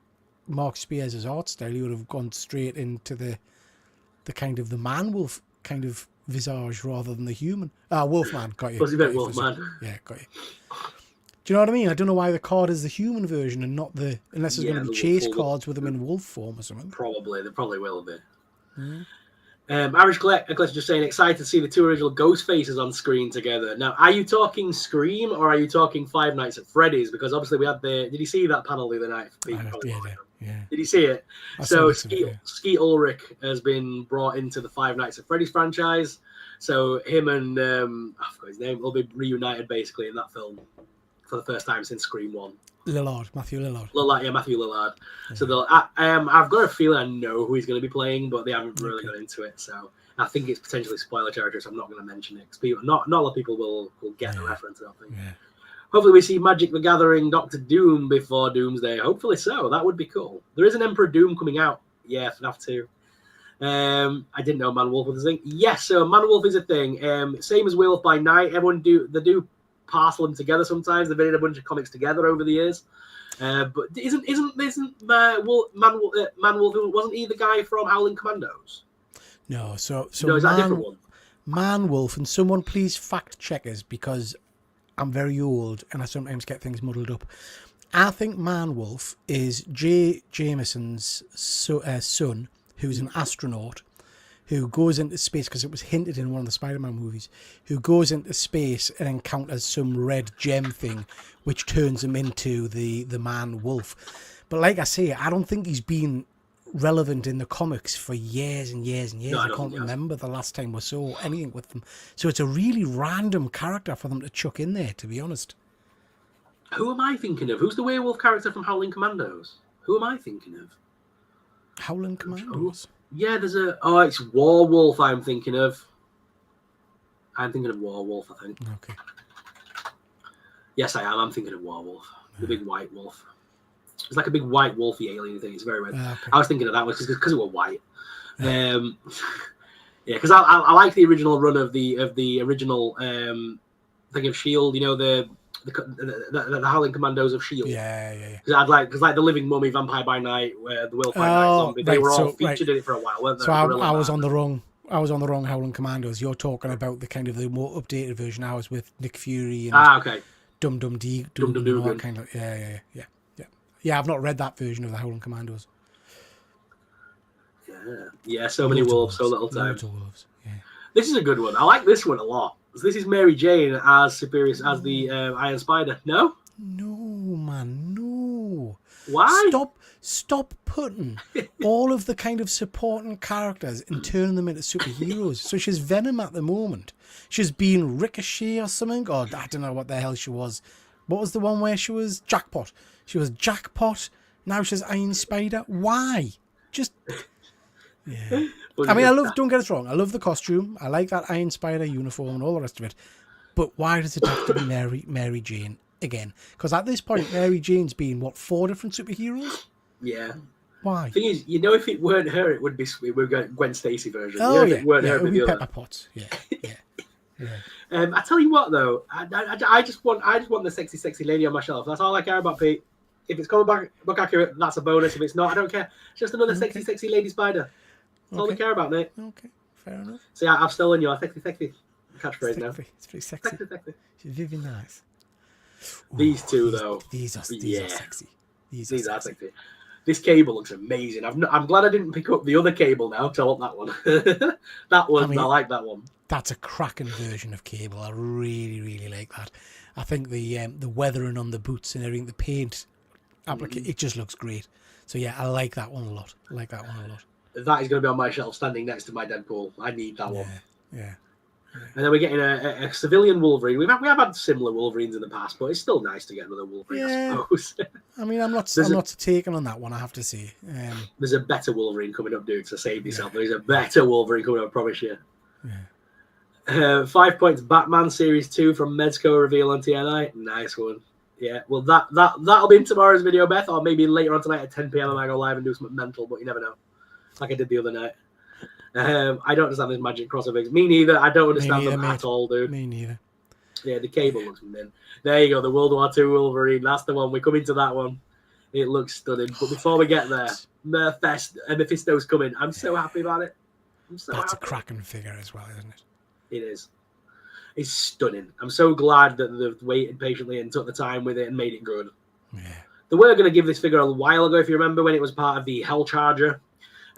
Mark Spears' art style, he would have gone straight into the kind of the Man-Wolf kind of visage rather than the human. Wolfman, got you. Was he meant Wolfman? Yeah, got you. Do you know what I mean? I don't know why the card is the human version and not unless there's going to be chase cards with them in wolf form or something. Probably, there probably will be. Irish Collect just saying, excited to see the two original ghost faces on screen together. Now, are you talking Scream or are you talking Five Nights at Freddy's? Because obviously we had did you see that panel the other night? Yeah. Did you see it? So Skeet Ulrich has been brought into the Five Nights at Freddy's franchise. So him and I forgot his name will be reunited basically in that film for the first time since Scream 1. Matthew Lillard. Matthew Lillard. Yeah. So I've got a feeling I know who he's going to be playing, but they haven't really got into it. So I think it's potentially spoiler territory, so I'm not going to mention it. Because not a lot of people will get the reference, I don't think. Yeah. Hopefully we see Magic the Gathering Doctor Doom before Doomsday. Hopefully so. That would be cool. There is an Emperor Doom coming out. Yeah, FNAF 2. I didn't know Man-Wolf was a thing. Yes, so Man-Wolf is a thing. Same as Werewolf by Night. They do parcel them together sometimes. They've been in a bunch of comics together over the years. But isn't Man-Wolf, wasn't he the guy from Howling Commandos? No, so no, is that a different one? Man-Wolf, and someone please fact check us because I'm very old and I sometimes get things muddled up. I think Man Wolf is J. Jameson's son, who's an astronaut, who goes into space, because it was hinted in one of the Spider-Man movies, who goes into space and encounters some red gem thing, which turns him into the Man Wolf. But like I say, I don't think he's been relevant in the comics for years and years and years. No, I can't remember the last time we saw anything with them. So it's a really random character for them to chuck in there, to be honest. Who am I thinking of? Who's the werewolf character from Howling Commandos? Who am I thinking of? Howling Commandos? Yeah, there's a... Oh, it's Warwolf I'm thinking of. I'm thinking of Warwolf, I think. Okay. Yes, I am. I'm thinking of Warwolf. The big white wolf. It's like a big white wolfy alien thing. It's very weird. Okay. I was thinking of that one because it was white. Yeah, because I like the original run of the original thing of Shield. You know, the Howling Commandos of Shield. Yeah. Because like the Living Mummy, Vampire by Night, the Will Fight Night Zombie. They were all featured in it for a while, weren't they? So I was on the wrong. I was on the wrong Howling Commandos. You're talking about the kind of the more updated version. I was with Nick Fury and okay. Dum Dum Dugan. Kind of yeah. I've not read that version of the Howling Commandos. Yeah. So many wolves, so little time. Loads of wolves. Yeah. This is a good one. I like this one a lot. This is Mary Jane as the Iron Spider. No. No, man, no. Why? Stop putting all of the kind of supporting characters and turning them into superheroes. So she's Venom at the moment. She's been Ricochet or something. Or I don't know what the hell she was. What was the one where she was Jackpot? She was Jackpot. Now she's Iron Spider. Why? Just... Yeah. I mean, don't get us wrong. I love the costume. I like that Iron Spider uniform and all the rest of it. But why does it have to be Mary Jane again? Because at this point, Mary Jane's been, 4 different superheroes? Yeah. Why? Thing is, if it weren't her, it would be Gwen Stacy version. Oh, If it weren't her, it would be the Pepper other. Potts. Yeah. I tell you what, though, I just want the sexy lady on my shelf. That's all I care about, Pete. If it's coming back look accurate, that's a bonus. If it's not, I don't care. It's just another sexy lady spider. That's all I care about, mate. Okay, fair enough. See, I've stolen your sexy catchphrase now. It's pretty sexy. Sexy. She's very nice. These two, though. These are sexy. These are sexy. This cable looks amazing. I'm glad I didn't pick up the other cable now because I want that one. I like that one. That's a cracking version of Cable. I really, really like that. I think the weathering on the boots and everything, the paint it just looks great. So yeah, I like that one a lot. That is going to be on my shelf, standing next to my Deadpool. I need that one. Yeah. And then we're getting a civilian Wolverine. We have had similar Wolverines in the past, but it's still nice to get another Wolverine, I suppose. I mean, I'm not taking on that one, I have to say. There's a better Wolverine coming up, dude, so save yourself. There's a better Wolverine coming up, I promise you. Yeah. 5 points, Batman Series 2 from Mezco reveal on TNI. Nice one. Yeah, well, that'll be in tomorrow's video, Beth, or maybe later on tonight at 10 p.m. I might go live and do something mental, but you never know. Like I did the other night. I don't understand this magic crossover. Me neither. I don't understand them at all, dude. Me neither. Yeah, the cable looks mint. There you go, the World War II Wolverine. That's the one. We come into that one. It looks stunning. But before we get there, Mephisto's coming. I'm so happy about it. That's a cracking figure as well, isn't it? It is. It's stunning. I'm so glad that they've waited patiently and took the time with it and made it good. Yeah. They were going to give this figure a while ago, if you remember, when it was part of the Hell Charger.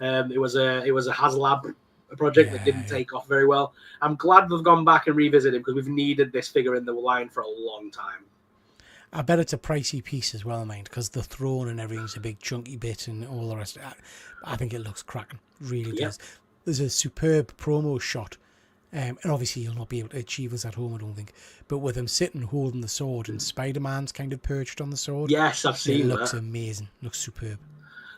It was a HasLab project that didn't take off very well. I'm glad they've gone back and revisited him because we've needed this figure in the line for a long time. I bet it's a pricey piece as well, mind, because the throne and everything's a big chunky bit and all the rest. I think it looks cracking. Really does. There's a superb promo shot. And obviously you'll not be able to achieve this at home, I don't think. But with him sitting holding the sword and Spider-Man's kind of perched on the sword. Yes, I've seen that. It looks amazing. Looks superb.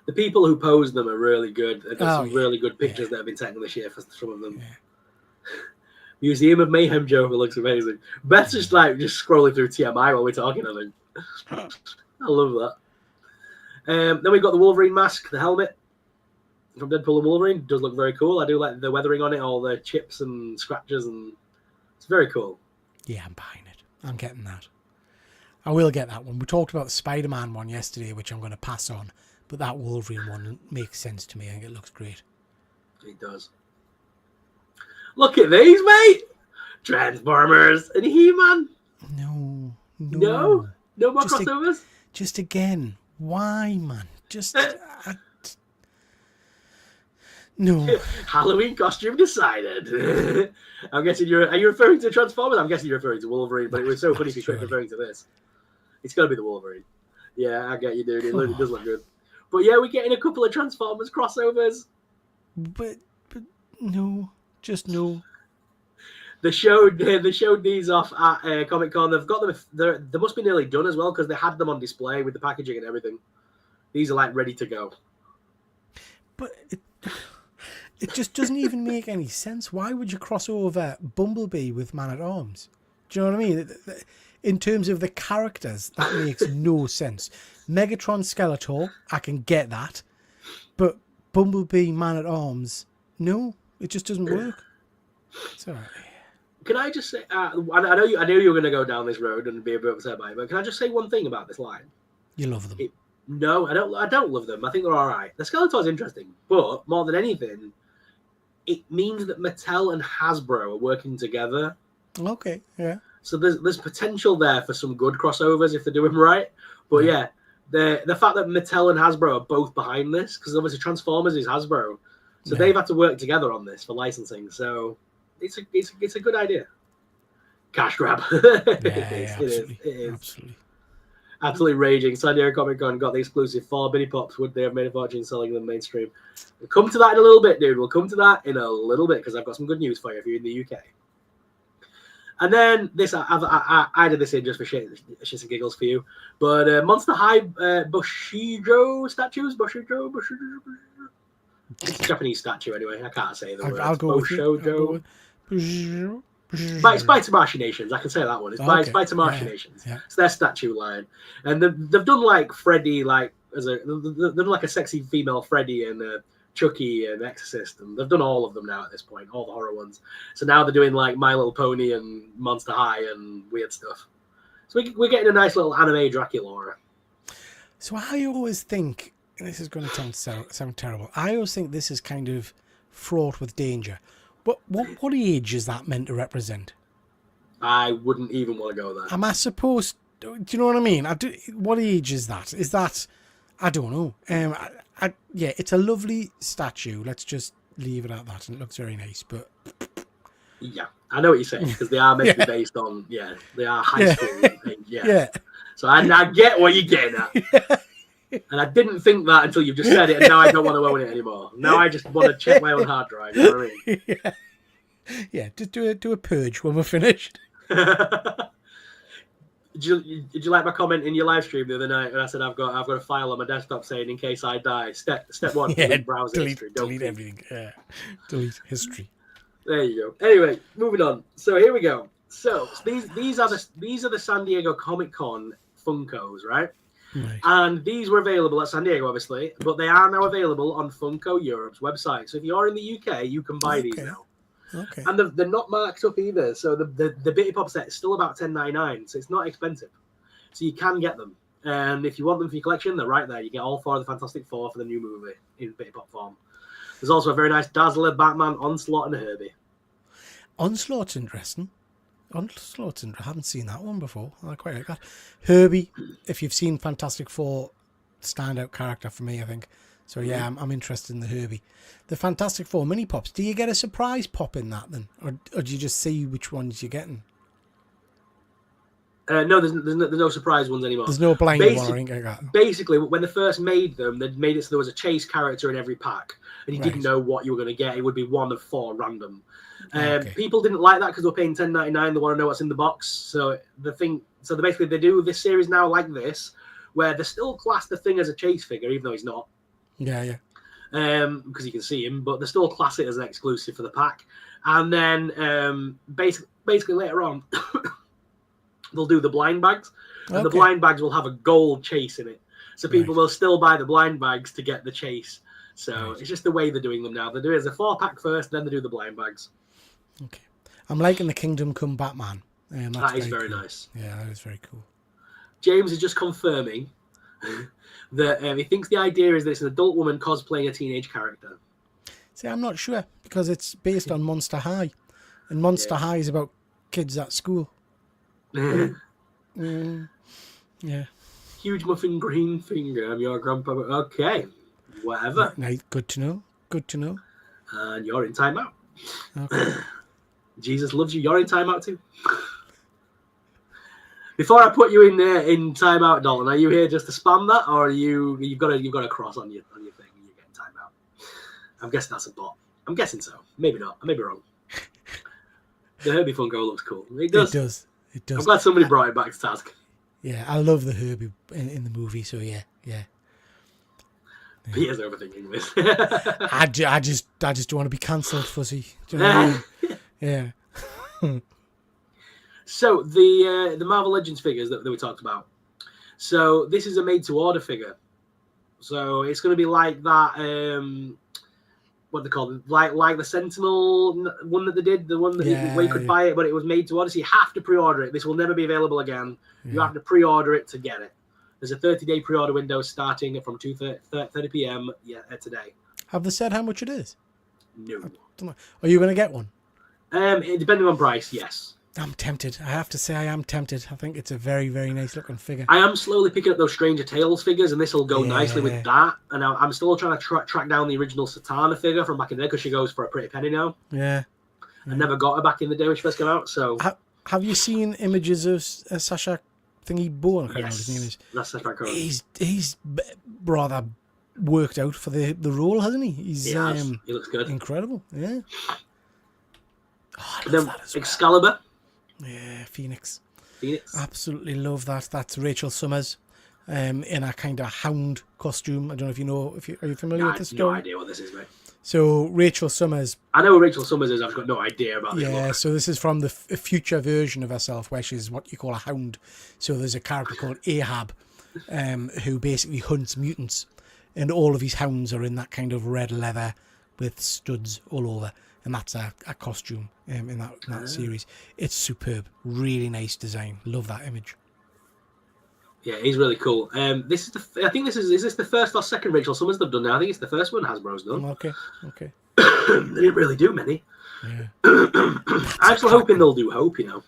The people who pose them are really good. They've got some really good pictures that have been taken this year for some of them. Yeah. Museum of Mayhem Joker looks amazing. Beth's just scrolling through TMI while we're talking, I think. I love that. Then we've got the Wolverine mask, the helmet from Deadpool and Wolverine. It does look very cool. I do like the weathering on it, all the chips and scratches, and it's very cool. Yeah, I'm buying it. I'm getting that. I will get that one. We talked about the Spider-Man one yesterday, which I'm going to pass on. But that Wolverine one makes sense to me. I think it looks great. It does. Look at these, mate! Transformers and He-Man. No more crossovers? just again, why, man? Just no. Halloween costume decided. I'm guessing are you referring to Transformers? I'm guessing you're referring to Wolverine, but it was so funny if you kept referring to this. It's got to be the Wolverine. Yeah, I get you, dude. It does look good. But yeah, we're getting a couple of Transformers crossovers. But no, just no. They showed these off at Comic Con. They've got them. They must be nearly done as well because they had them on display with the packaging and everything. These are like ready to go. But it just doesn't even make any sense. Why would you cross over Bumblebee with Man-at-Arms? Do you know what I mean? In terms of the characters, that makes no sense. Megatron, Skeletor, I can get that. But Bumblebee, Man-at-Arms, no, it just doesn't work. It's all right. Can I just say, I know you were going to go down this road and be a bit upset by it, but can I just say one thing about this line? You love them. No, I don't love them. I think they're all right. The Skeletor's interesting, but more than anything, it means that Mattel and Hasbro are working together. Okay, yeah. So there's potential there for some good crossovers if they do them right. But yeah, the fact that Mattel and Hasbro are both behind this, because obviously Transformers is Hasbro, so they've had to work together on this for licensing. So it's a good idea. Cash grab. It is. Absolutely. Absolutely raging. San Diego Comic Con got the exclusive 4 mini pops. Would they have made a fortune selling them mainstream? We'll come to that in a little bit, dude. We'll come to that in a little bit because I've got some good news for you if you're in the UK. And then this, I added this in just for shits and giggles for you. But Monster High Bushido statues. Bushido. It's a Japanese statue anyway. I can't say the word. I'll go with it. It's by Tamashii Nations. I can say that one. It's by Tamashii Nations. Yeah. It's their statue line, and they've done like Freddy, like they've done like a sexy female Freddy and Chucky and Exorcist, and they've done all of them now at this point, all the horror ones. So now they're doing like My Little Pony and Monster High and weird stuff. So we're getting a nice little anime Dracula. So I always think, and this is going to sound terrible, I always think this is kind of fraught with danger. What age is that meant to represent? I wouldn't even want to go there. Am I supposed? Do you know what I mean? What age is that? Is that? I don't know. Yeah, it's a lovely statue. Let's just leave it at that, and it looks very nice. But yeah, I know what you're saying because they are meant to be based on. Yeah, they are high school. Yeah. So I get what you're getting at. And I didn't think that until you just said it, and now I don't want to own it anymore. Now I just want to check my own hard drive. You know what I mean? Yeah. Just do a purge when we're finished. Did you like my comment in your live stream the other night when I said I've got a file on my desktop saying in case I die? Step one, delete browser history. Delete everything. Yeah. Delete history. There you go. Anyway, moving on. So here we go. So these are the San Diego Comic Con Funkos, right? Right. And these were available at San Diego, obviously, but they are now available on Funko Europe's website. So if you're in the UK, you can buy these now. Okay. And they're not marked up either. So the Bitty Pop set is still about $10.99, so it's not expensive. So you can get them. And if you want them for your collection, they're right there. You get all 4 of the Fantastic Four for the new movie in Bitty Pop form. There's also a very nice Dazzler, Batman, Onslaught, and Herbie. Onslaught's interesting. I haven't seen that one before. I quite like that. Herbie, if you've seen Fantastic Four, standout character for me, I think. So yeah, I'm interested in the Herbie. The Fantastic Four mini pops. Do you get a surprise pop in that then, or do you just see which ones you're getting? No, there's no surprise ones anymore. There's no blind one or anything like that. Basically, when they first made them, they made it so there was a chase character in every pack, and you didn't know what you were going to get. It would be one of 4 random. People didn't like that because they're paying $10.99. They want to know what's in the box. So basically they do this series now like this, where they still class the Thing as a chase figure, even though he's not. Yeah. Because you can see him, but they still class it as an exclusive for the pack. And then basically later on, they'll do the blind bags, and the blind bags will have a gold chase in it. So people will still buy the blind bags to get the chase. So it's just the way they're doing them now. They do it as a 4-pack first, then they do the blind bags. Okay. I'm liking the Kingdom Come Batman. That is very cool. nice. Yeah, that is very cool. James is just confirming that he thinks the idea is that it's an adult woman cosplaying a teenage character. See, I'm not sure because it's based on Monster High, and Monster High is about kids at school. Yeah. Huge muffin green finger. I'm your grandpa. Okay. Whatever. Nice. Good to know. Good to know. And you're in timeout. Okay. Jesus loves you. You're in timeout too. Before I put you in timeout, Dalton, are you here just to spam that, or you've got a cross on your thing and you're getting timeout? I'm guessing that's a bot. I'm guessing so. Maybe not. I may be wrong. The Herbie Funko looks cool. It does. It does. I'm glad somebody brought it back to task. Yeah, I love the Herbie in the movie. So yeah. Peter's overthinking this. I just don't want to be cancelled, Fuzzy. Do you know what I mean? Yeah. So the Marvel Legends figures that we talked about. So this is a made-to-order figure. So it's going to be like that. What they call it? Like the Sentinel one that they did, the one that where you could buy it, but it was made to order. So you have to pre-order it. This will never be available again. You have to pre-order it to get it. There's a 30-day pre-order window starting from 2:30 p.m. Today. Have they said how much it is? No. Are you going to get one? Depending on price, yes. I'm tempted. I have to say I am tempted. I think it's a very, very nice looking figure. I am slowly picking up those Stranger Tales figures, and this will go nicely with that. And I'm still trying to track down the original Satana figure from back in the day because she goes for a pretty penny now. Yeah. I never got her back in the day when she first came out. So have you seen images of Sasha Thingy Bourne? I can't remember yes, his name is. that's Sasha Cohen. He's rather worked out for the role, hasn't he? He looks good. Incredible. Yeah. Oh, I love then that as well. Excalibur. Yeah, Phoenix. Absolutely love that. That's Rachel Summers in a kind of hound costume. I don't know if you know. Are you familiar with this story? No idea what this is, mate. So Rachel Summers. I know who Rachel Summers is. I've got no idea about this. Yeah, so this is from the future version of herself, where she's what you call a hound. So there's a character called Ahab, who basically hunts mutants, and all of his hounds are in that kind of red leather with studs all over. And that's a costume in that series. It's superb. Really nice design. Love that image. Yeah, he's really cool. This is is this the first or second Rachel Summers they've done now? I think it's the first one Hasbro's done. Okay. They didn't really do many. Yeah. I'm still hoping they'll do Hope, you know.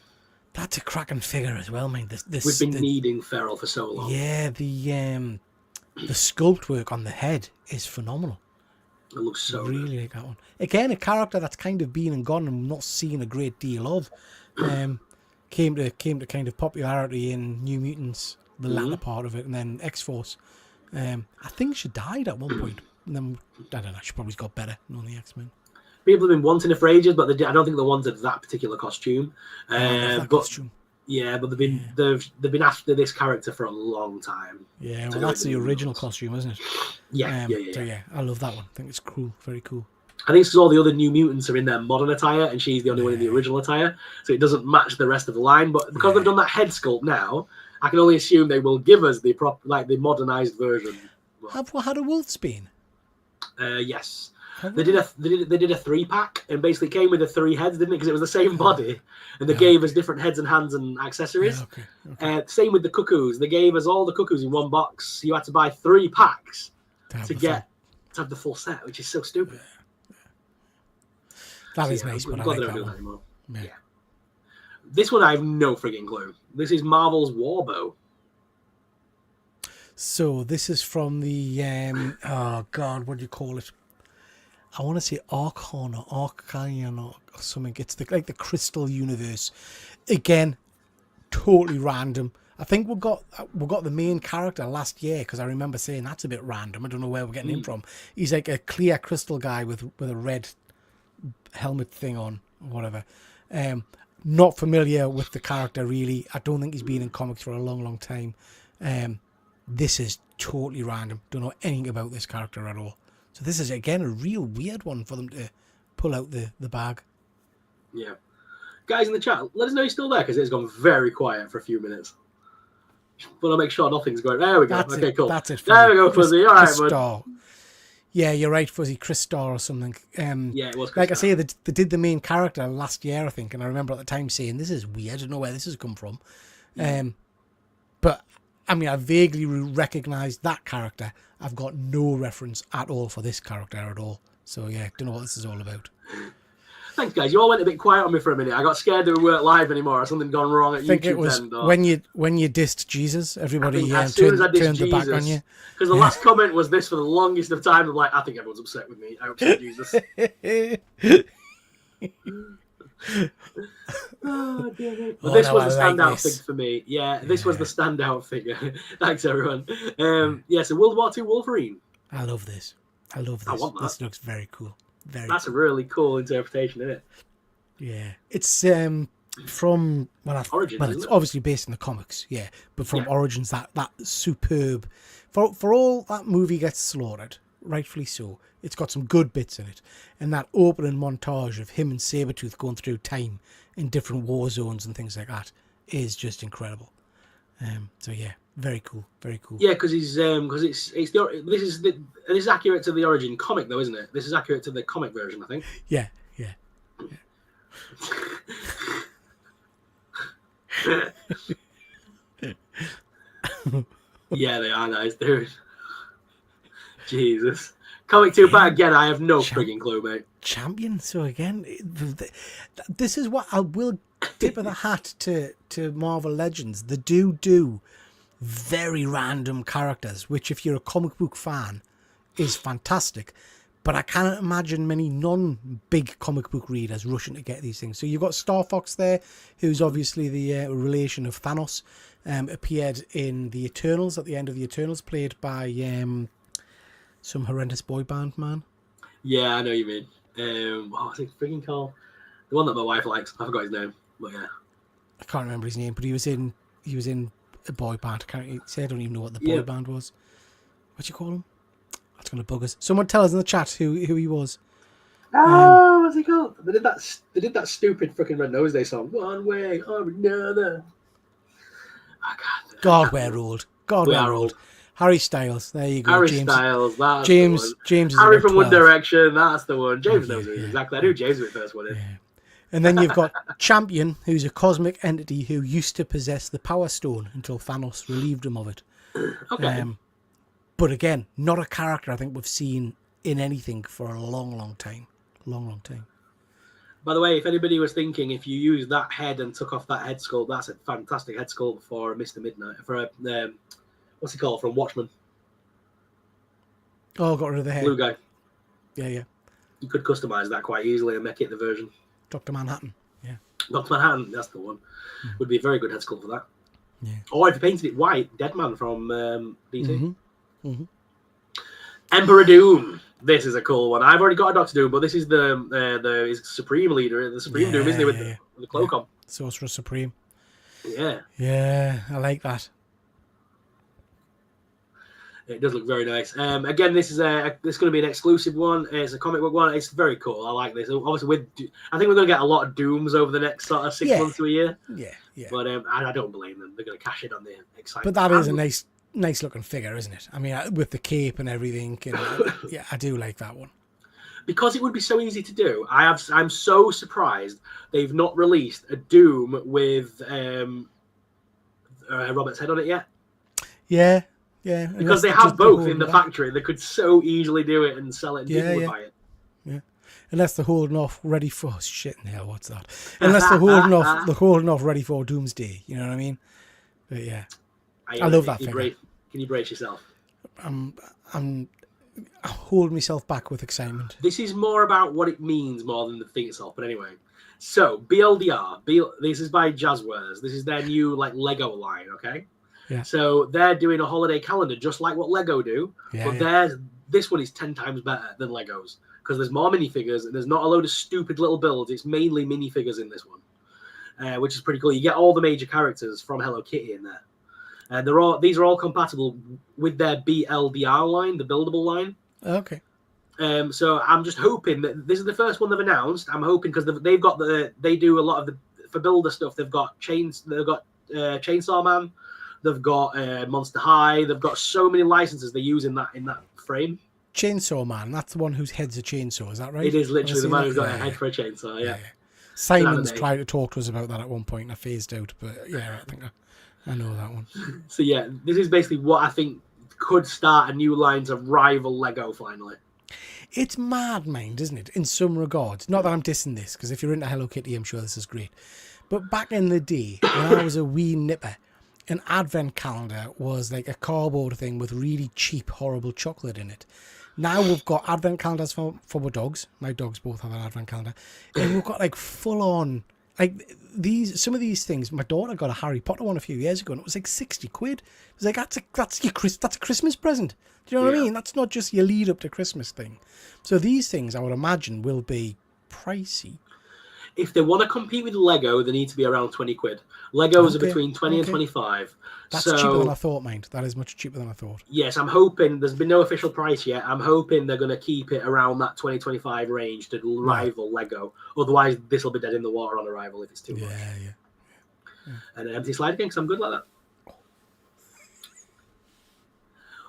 That's a cracking figure as well, man. We've been needing Feral for so long. Yeah, the sculpt work on the head is phenomenal. It looks so really good. like that one. Again, a character that's kind of been and gone and not seen a great deal of. Came to kind of popularity in New Mutants, the latter part of it, and then X-Force. I think she died at one point. And then I don't know. She probably got better on the X-Men. People have been wanting her for ages, but I don't think they wanted that particular costume. Costume. Yeah, but they've been after this character for a long time. Yeah, well, that's the original costume, isn't it? Yeah, So yeah, I love that one. I think it's cool, very cool. I think it's because all the other New Mutants are in their modern attire, and she's the only one in the original attire, so it doesn't match the rest of the line. But because they've done that head sculpt now, I can only assume they will give us the the modernized version. Have we had a Wolfsbane? Yes. They did a 3-pack and basically came with the 3 heads, didn't it? Because it was the same body, and they gave us different heads and hands and accessories. Okay. Same with the Cuckoos. They gave us all the Cuckoos in one box. You had to buy 3 packs to have the full set, which is so stupid. That is nice, but I like that one. Anymore. Yeah. This one I have no frigging clue. This is Marvel's Warbow. So this is from the oh god, what do you call it? I want to say Archon or Archion or something. It's like the Crystal Universe. Again, totally random. I think we got the main character last year because I remember saying that's a bit random. I don't know where we're getting him from. He's like a clear crystal guy with a red helmet thing on or whatever. Not familiar with the character really. I don't think he's been in comics for a long, long time. This is totally random. Don't know anything about this character at all. So this is, again, a real weird one for them to pull out the bag. Yeah. Guys in the chat, let us know you're still there because it's gone very quiet for a few minutes. But I'll make sure nothing's going. There we go. That's okay, it. Cool. That's it. There we go, Fuzzy. All right, bud. Star. Yeah, you're right, Fuzzy. Chris Starr or something. Yeah, it was Chris like I Starr. say, they did the main character last year, I think, and I remember at the time saying, this is weird. I don't know where this has come from. But, I mean, I vaguely recognised that character. I've got no reference at all for this character at all. So, yeah, don't know what this is all about. Thanks, guys. You all went a bit quiet on me for a minute. I got scared that we weren't live anymore or something gone wrong at I think YouTube. it was or... when you dissed Jesus, everybody as soon as I dissed turned their back Jesus, on you. Because the last comment was this for the longest of time. I'm like, I think everyone's upset with me. I upset Jesus. Oh, dear me. But this was the standout thing for me. Yeah, this was the standout figure. Thanks, everyone. So World War II Wolverine. I love this. I want that. This looks very cool. That's a really cool interpretation, isn't it? Yeah, it's from Origins. Well, it's obviously based in the comics, yeah. But from Origins, that superb for all that movie gets slaughtered, rightfully so. It's got some good bits in it, and that opening montage of him and Sabretooth going through time in different war zones and things like that is just incredible. So yeah, very cool, very cool. Yeah, because this is accurate to the Origin comic though, isn't it? This is accurate to the comic version, I think. Yeah. Yeah, they are nice, dude. Jesus. Comic 2 back again, I have no frigging clue, mate. Champion. So again, this is what I will tip of the hat to Marvel Legends. They do very random characters, which if you're a comic book fan is fantastic. But I cannot imagine many non-big comic book readers rushing to get these things. So you've got Star Fox there, who's obviously the relation of Thanos, appeared in the Eternals, at the end of the Eternals, played by some horrendous boy band man. Yeah, I know you mean. What was it freaking called? The one that my wife likes. I forgot his name, but yeah. I can't remember his name, but he was in a boy band. I don't even know what the boy band was. What do you call him? That's going to bug us. Someone tell us in the chat who he was. What's he called? They did that stupid fucking Red Nose Day song. One way or another. Oh, God, we're old. God, we're old. Harry Styles. There you go. Harry James. Styles. That's James. The one. James. Is Harry from 12. One Direction. That's the one. James knows it exactly. I knew James was the first one. Yeah. And then you've got Champion, who's a cosmic entity who used to possess the Power Stone until Thanos relieved him of it. Okay. But again, not a character I think we've seen in anything for a long, long time. Long time. By the way, if anybody was thinking, if you use that head and took off that head sculpt, that's a fantastic head sculpt for Mr. Midnight. For a, what's he called? From Watchmen. Oh, got rid of the head. Blue guy. Yeah. You could customize that quite easily and make it the version. Dr. Manhattan. Yeah. Dr. Manhattan, that's the one. Would be a very good head sculpt for that. Yeah. Or if you painted it white, Deadman from DC. Emperor Doom. This is a cool one. I've already got a Doctor Doom, but this is the his Supreme leader, the Supreme Doom, isn't he, with the cloak on? Sorcerer Supreme. Yeah. Yeah, I like that. It does look very nice. Again, this is going to be an exclusive one. It's a comic book one. It's very cool. I like this. Obviously, I think we're going to get a lot of Dooms over the next sort of 6 months to a year. Yeah. But I don't blame them. They're going to cash in on the excitement. But that is a nice looking figure, isn't it? I mean, with the cape and everything. And, yeah, I do like that one. Because it would be so easy to do. I'm so surprised they've not released a Doom with Robert's head on it yet. Yeah. Because they have both in the factory. They could so easily do it and sell it and people would buy it. Yeah. Unless they're holding off ready for shit in hell, what's that? Unless they're holding off ready for Doomsday, you know what I mean? But yeah. I love that figure. Can you brace yourself? I'm holding myself back with excitement. This is more about what it means more than the thing itself. But anyway, so BLDR. This is by Jazzwares. This is their new Lego line. Okay. Yeah. So they're doing a holiday calendar just like what Lego do. But this one is 10 times better than Legos because there's more minifigures and there's not a load of stupid little builds. It's mainly minifigures in this one, which is pretty cool. You get all the major characters from Hello Kitty in there. And these are all compatible with their BLDR line, the buildable line. Okay. So I'm just hoping that this is the first one they've announced. I'm hoping because they've got they do a lot of for builder stuff. They've got Chainsaw Man, they've got Monster High. They've got so many licenses they use in that frame. Chainsaw Man, that's the one whose head's a chainsaw. Is that right? It is literally the man who's got a head for a chainsaw. Yeah. Simon's tried to talk to us about that at one point, and I phased out. But yeah, I think I know that one. So yeah, this is basically what I think could start a new line to rival Lego finally. It's mad mind, isn't it? In some regards. Not that I'm dissing this, because if you're into Hello Kitty, I'm sure this is great. But back in the day, when I was a wee nipper, an advent calendar was like a cardboard thing with really cheap, horrible chocolate in it. Now we've got advent calendars for my dogs. My dogs both have an advent calendar. And we've got like full on, like some of these things. My daughter got a Harry Potter one a few years ago and it was like 60 quid. It was like, that's a Christmas present. Do you know what I mean? That's not just your lead up to Christmas thing. So these things I would imagine will be pricey. If they want to compete with Lego, they need to be around 20 quid. Legos are between 20 and 25. That's cheaper than I thought, mind. That is much cheaper than I thought. Yes, I'm hoping, there's been no official price yet. I'm hoping they're going to keep it around that 20-25 range to rival Lego. Otherwise, this will be dead in the water on arrival if it's too much. Yeah. And an empty slide again, because I'm good like that.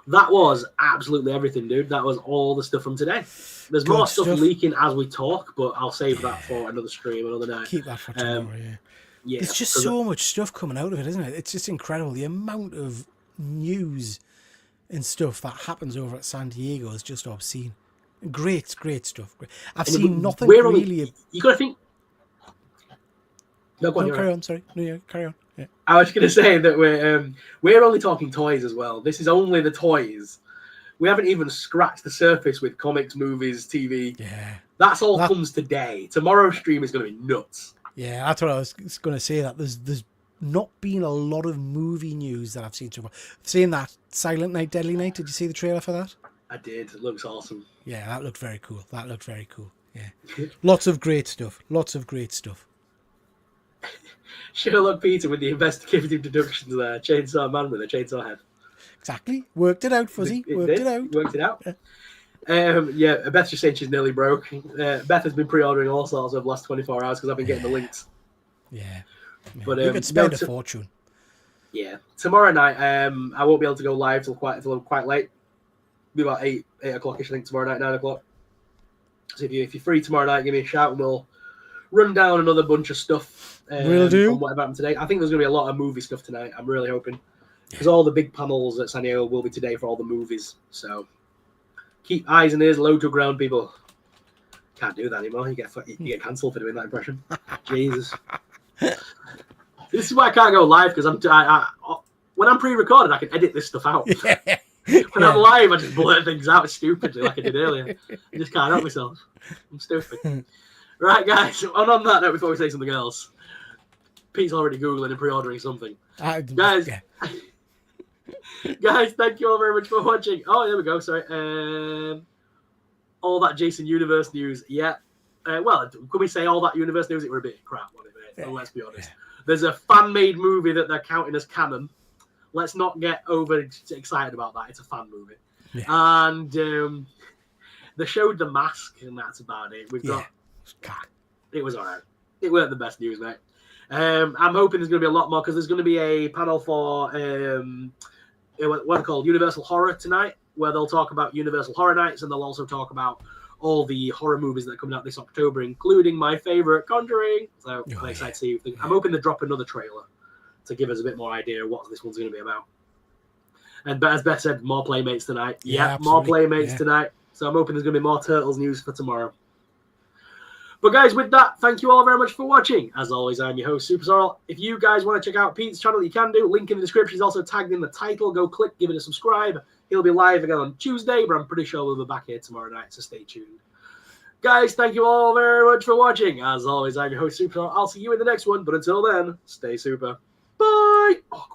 That was absolutely everything, dude. That was all the stuff from today. There's Good more stuff stuff leaking as we talk, but I'll save that for another stream, another night. Keep that for tomorrow, Yeah, there's just so much stuff coming out of it, isn't it? It's just incredible. The amount of news and stuff that happens over at San Diego is just obscene. Great stuff. I've seen nothing really. You got to think. No, carry on. Sorry. No, carry on. Yeah. I was going to say that we're only talking toys as well. This is only the toys. We haven't even scratched the surface with comics, movies, TV. Yeah. That's all comes today. Tomorrow's stream is going to be nuts. Yeah, that's what I was going to say. That there's not been a lot of movie news that I've seen so far. I've seen that Silent Night, Deadly Night. Did you see the trailer for that? I did. It looks awesome. Yeah, that looked very cool. Yeah. Lots of great stuff. Sherlock Peter with the investigative deductions there. Chainsaw Man with a chainsaw head. Exactly. Worked it out, Fuzzy. Worked it out. Yeah. Beth's just saying she's nearly broke. Beth has been pre-ordering all sorts over the last 24 hours because I've been getting the links. Yeah. But you could spend a fortune. Yeah. Tomorrow night, I won't be able to go live till quite late. Be about 8 o'clock-ish, I think, tomorrow night, 9 o'clock. So if you're free tomorrow night, give me a shout and we'll run down another bunch of stuff. Will do. On what happened today. I think there's going to be a lot of movie stuff tonight. I'm really hoping. Because all the big panels at San Diego will be today for all the movies. So keep eyes and ears low to ground, people. Can't do that anymore. You get cancelled for doing that impression. Jesus. This is why I can't go live, because when I'm pre-recorded, I can edit this stuff out. When I'm live, I just blurt things out stupidly like I did earlier. I just can't help myself. I'm stupid. Right, guys. On that note, before we say something else, Pete's already Googling and pre-ordering something. Guys, thank you all very much for watching. Oh, there we go. Sorry. All that Jason Universe news. Yeah. Well, could we say all that Universe news? It were a bit crap, wasn't it? So let's be honest. There's a fan-made movie that they're counting as canon. Let's not get over excited about that. It's a fan movie. Yeah. And they showed The Mask, and that's about it. It was all right. It weren't the best news, mate. I'm hoping there's going to be a lot more, because there's going to be a panel for what called Universal Horror tonight, where they'll talk about Universal Horror Nights, and they'll also talk about all the horror movies that are coming out this October, including my favorite, Conjuring. So I'm excited to see. I'm hoping they drop another trailer to give us a bit more idea of what this one's going to be about. And as Beth said, more Playmates tonight. Yeah, more Playmates tonight. So I'm hoping there's going to be more Turtles news for tomorrow. But guys, with that, thank you all very much for watching. As always, I'm your host, SuperSorrell. If you guys want to check out Pete's channel, you can do. Link in the description is also tagged in the title. Go click, give it a subscribe. He'll be live again on Tuesday, but I'm pretty sure we'll be back here tomorrow night, so stay tuned. Guys, thank you all very much for watching. As always, I'm your host, SuperSorrell. I'll see you in the next one, but until then, stay super. Bye! Oh,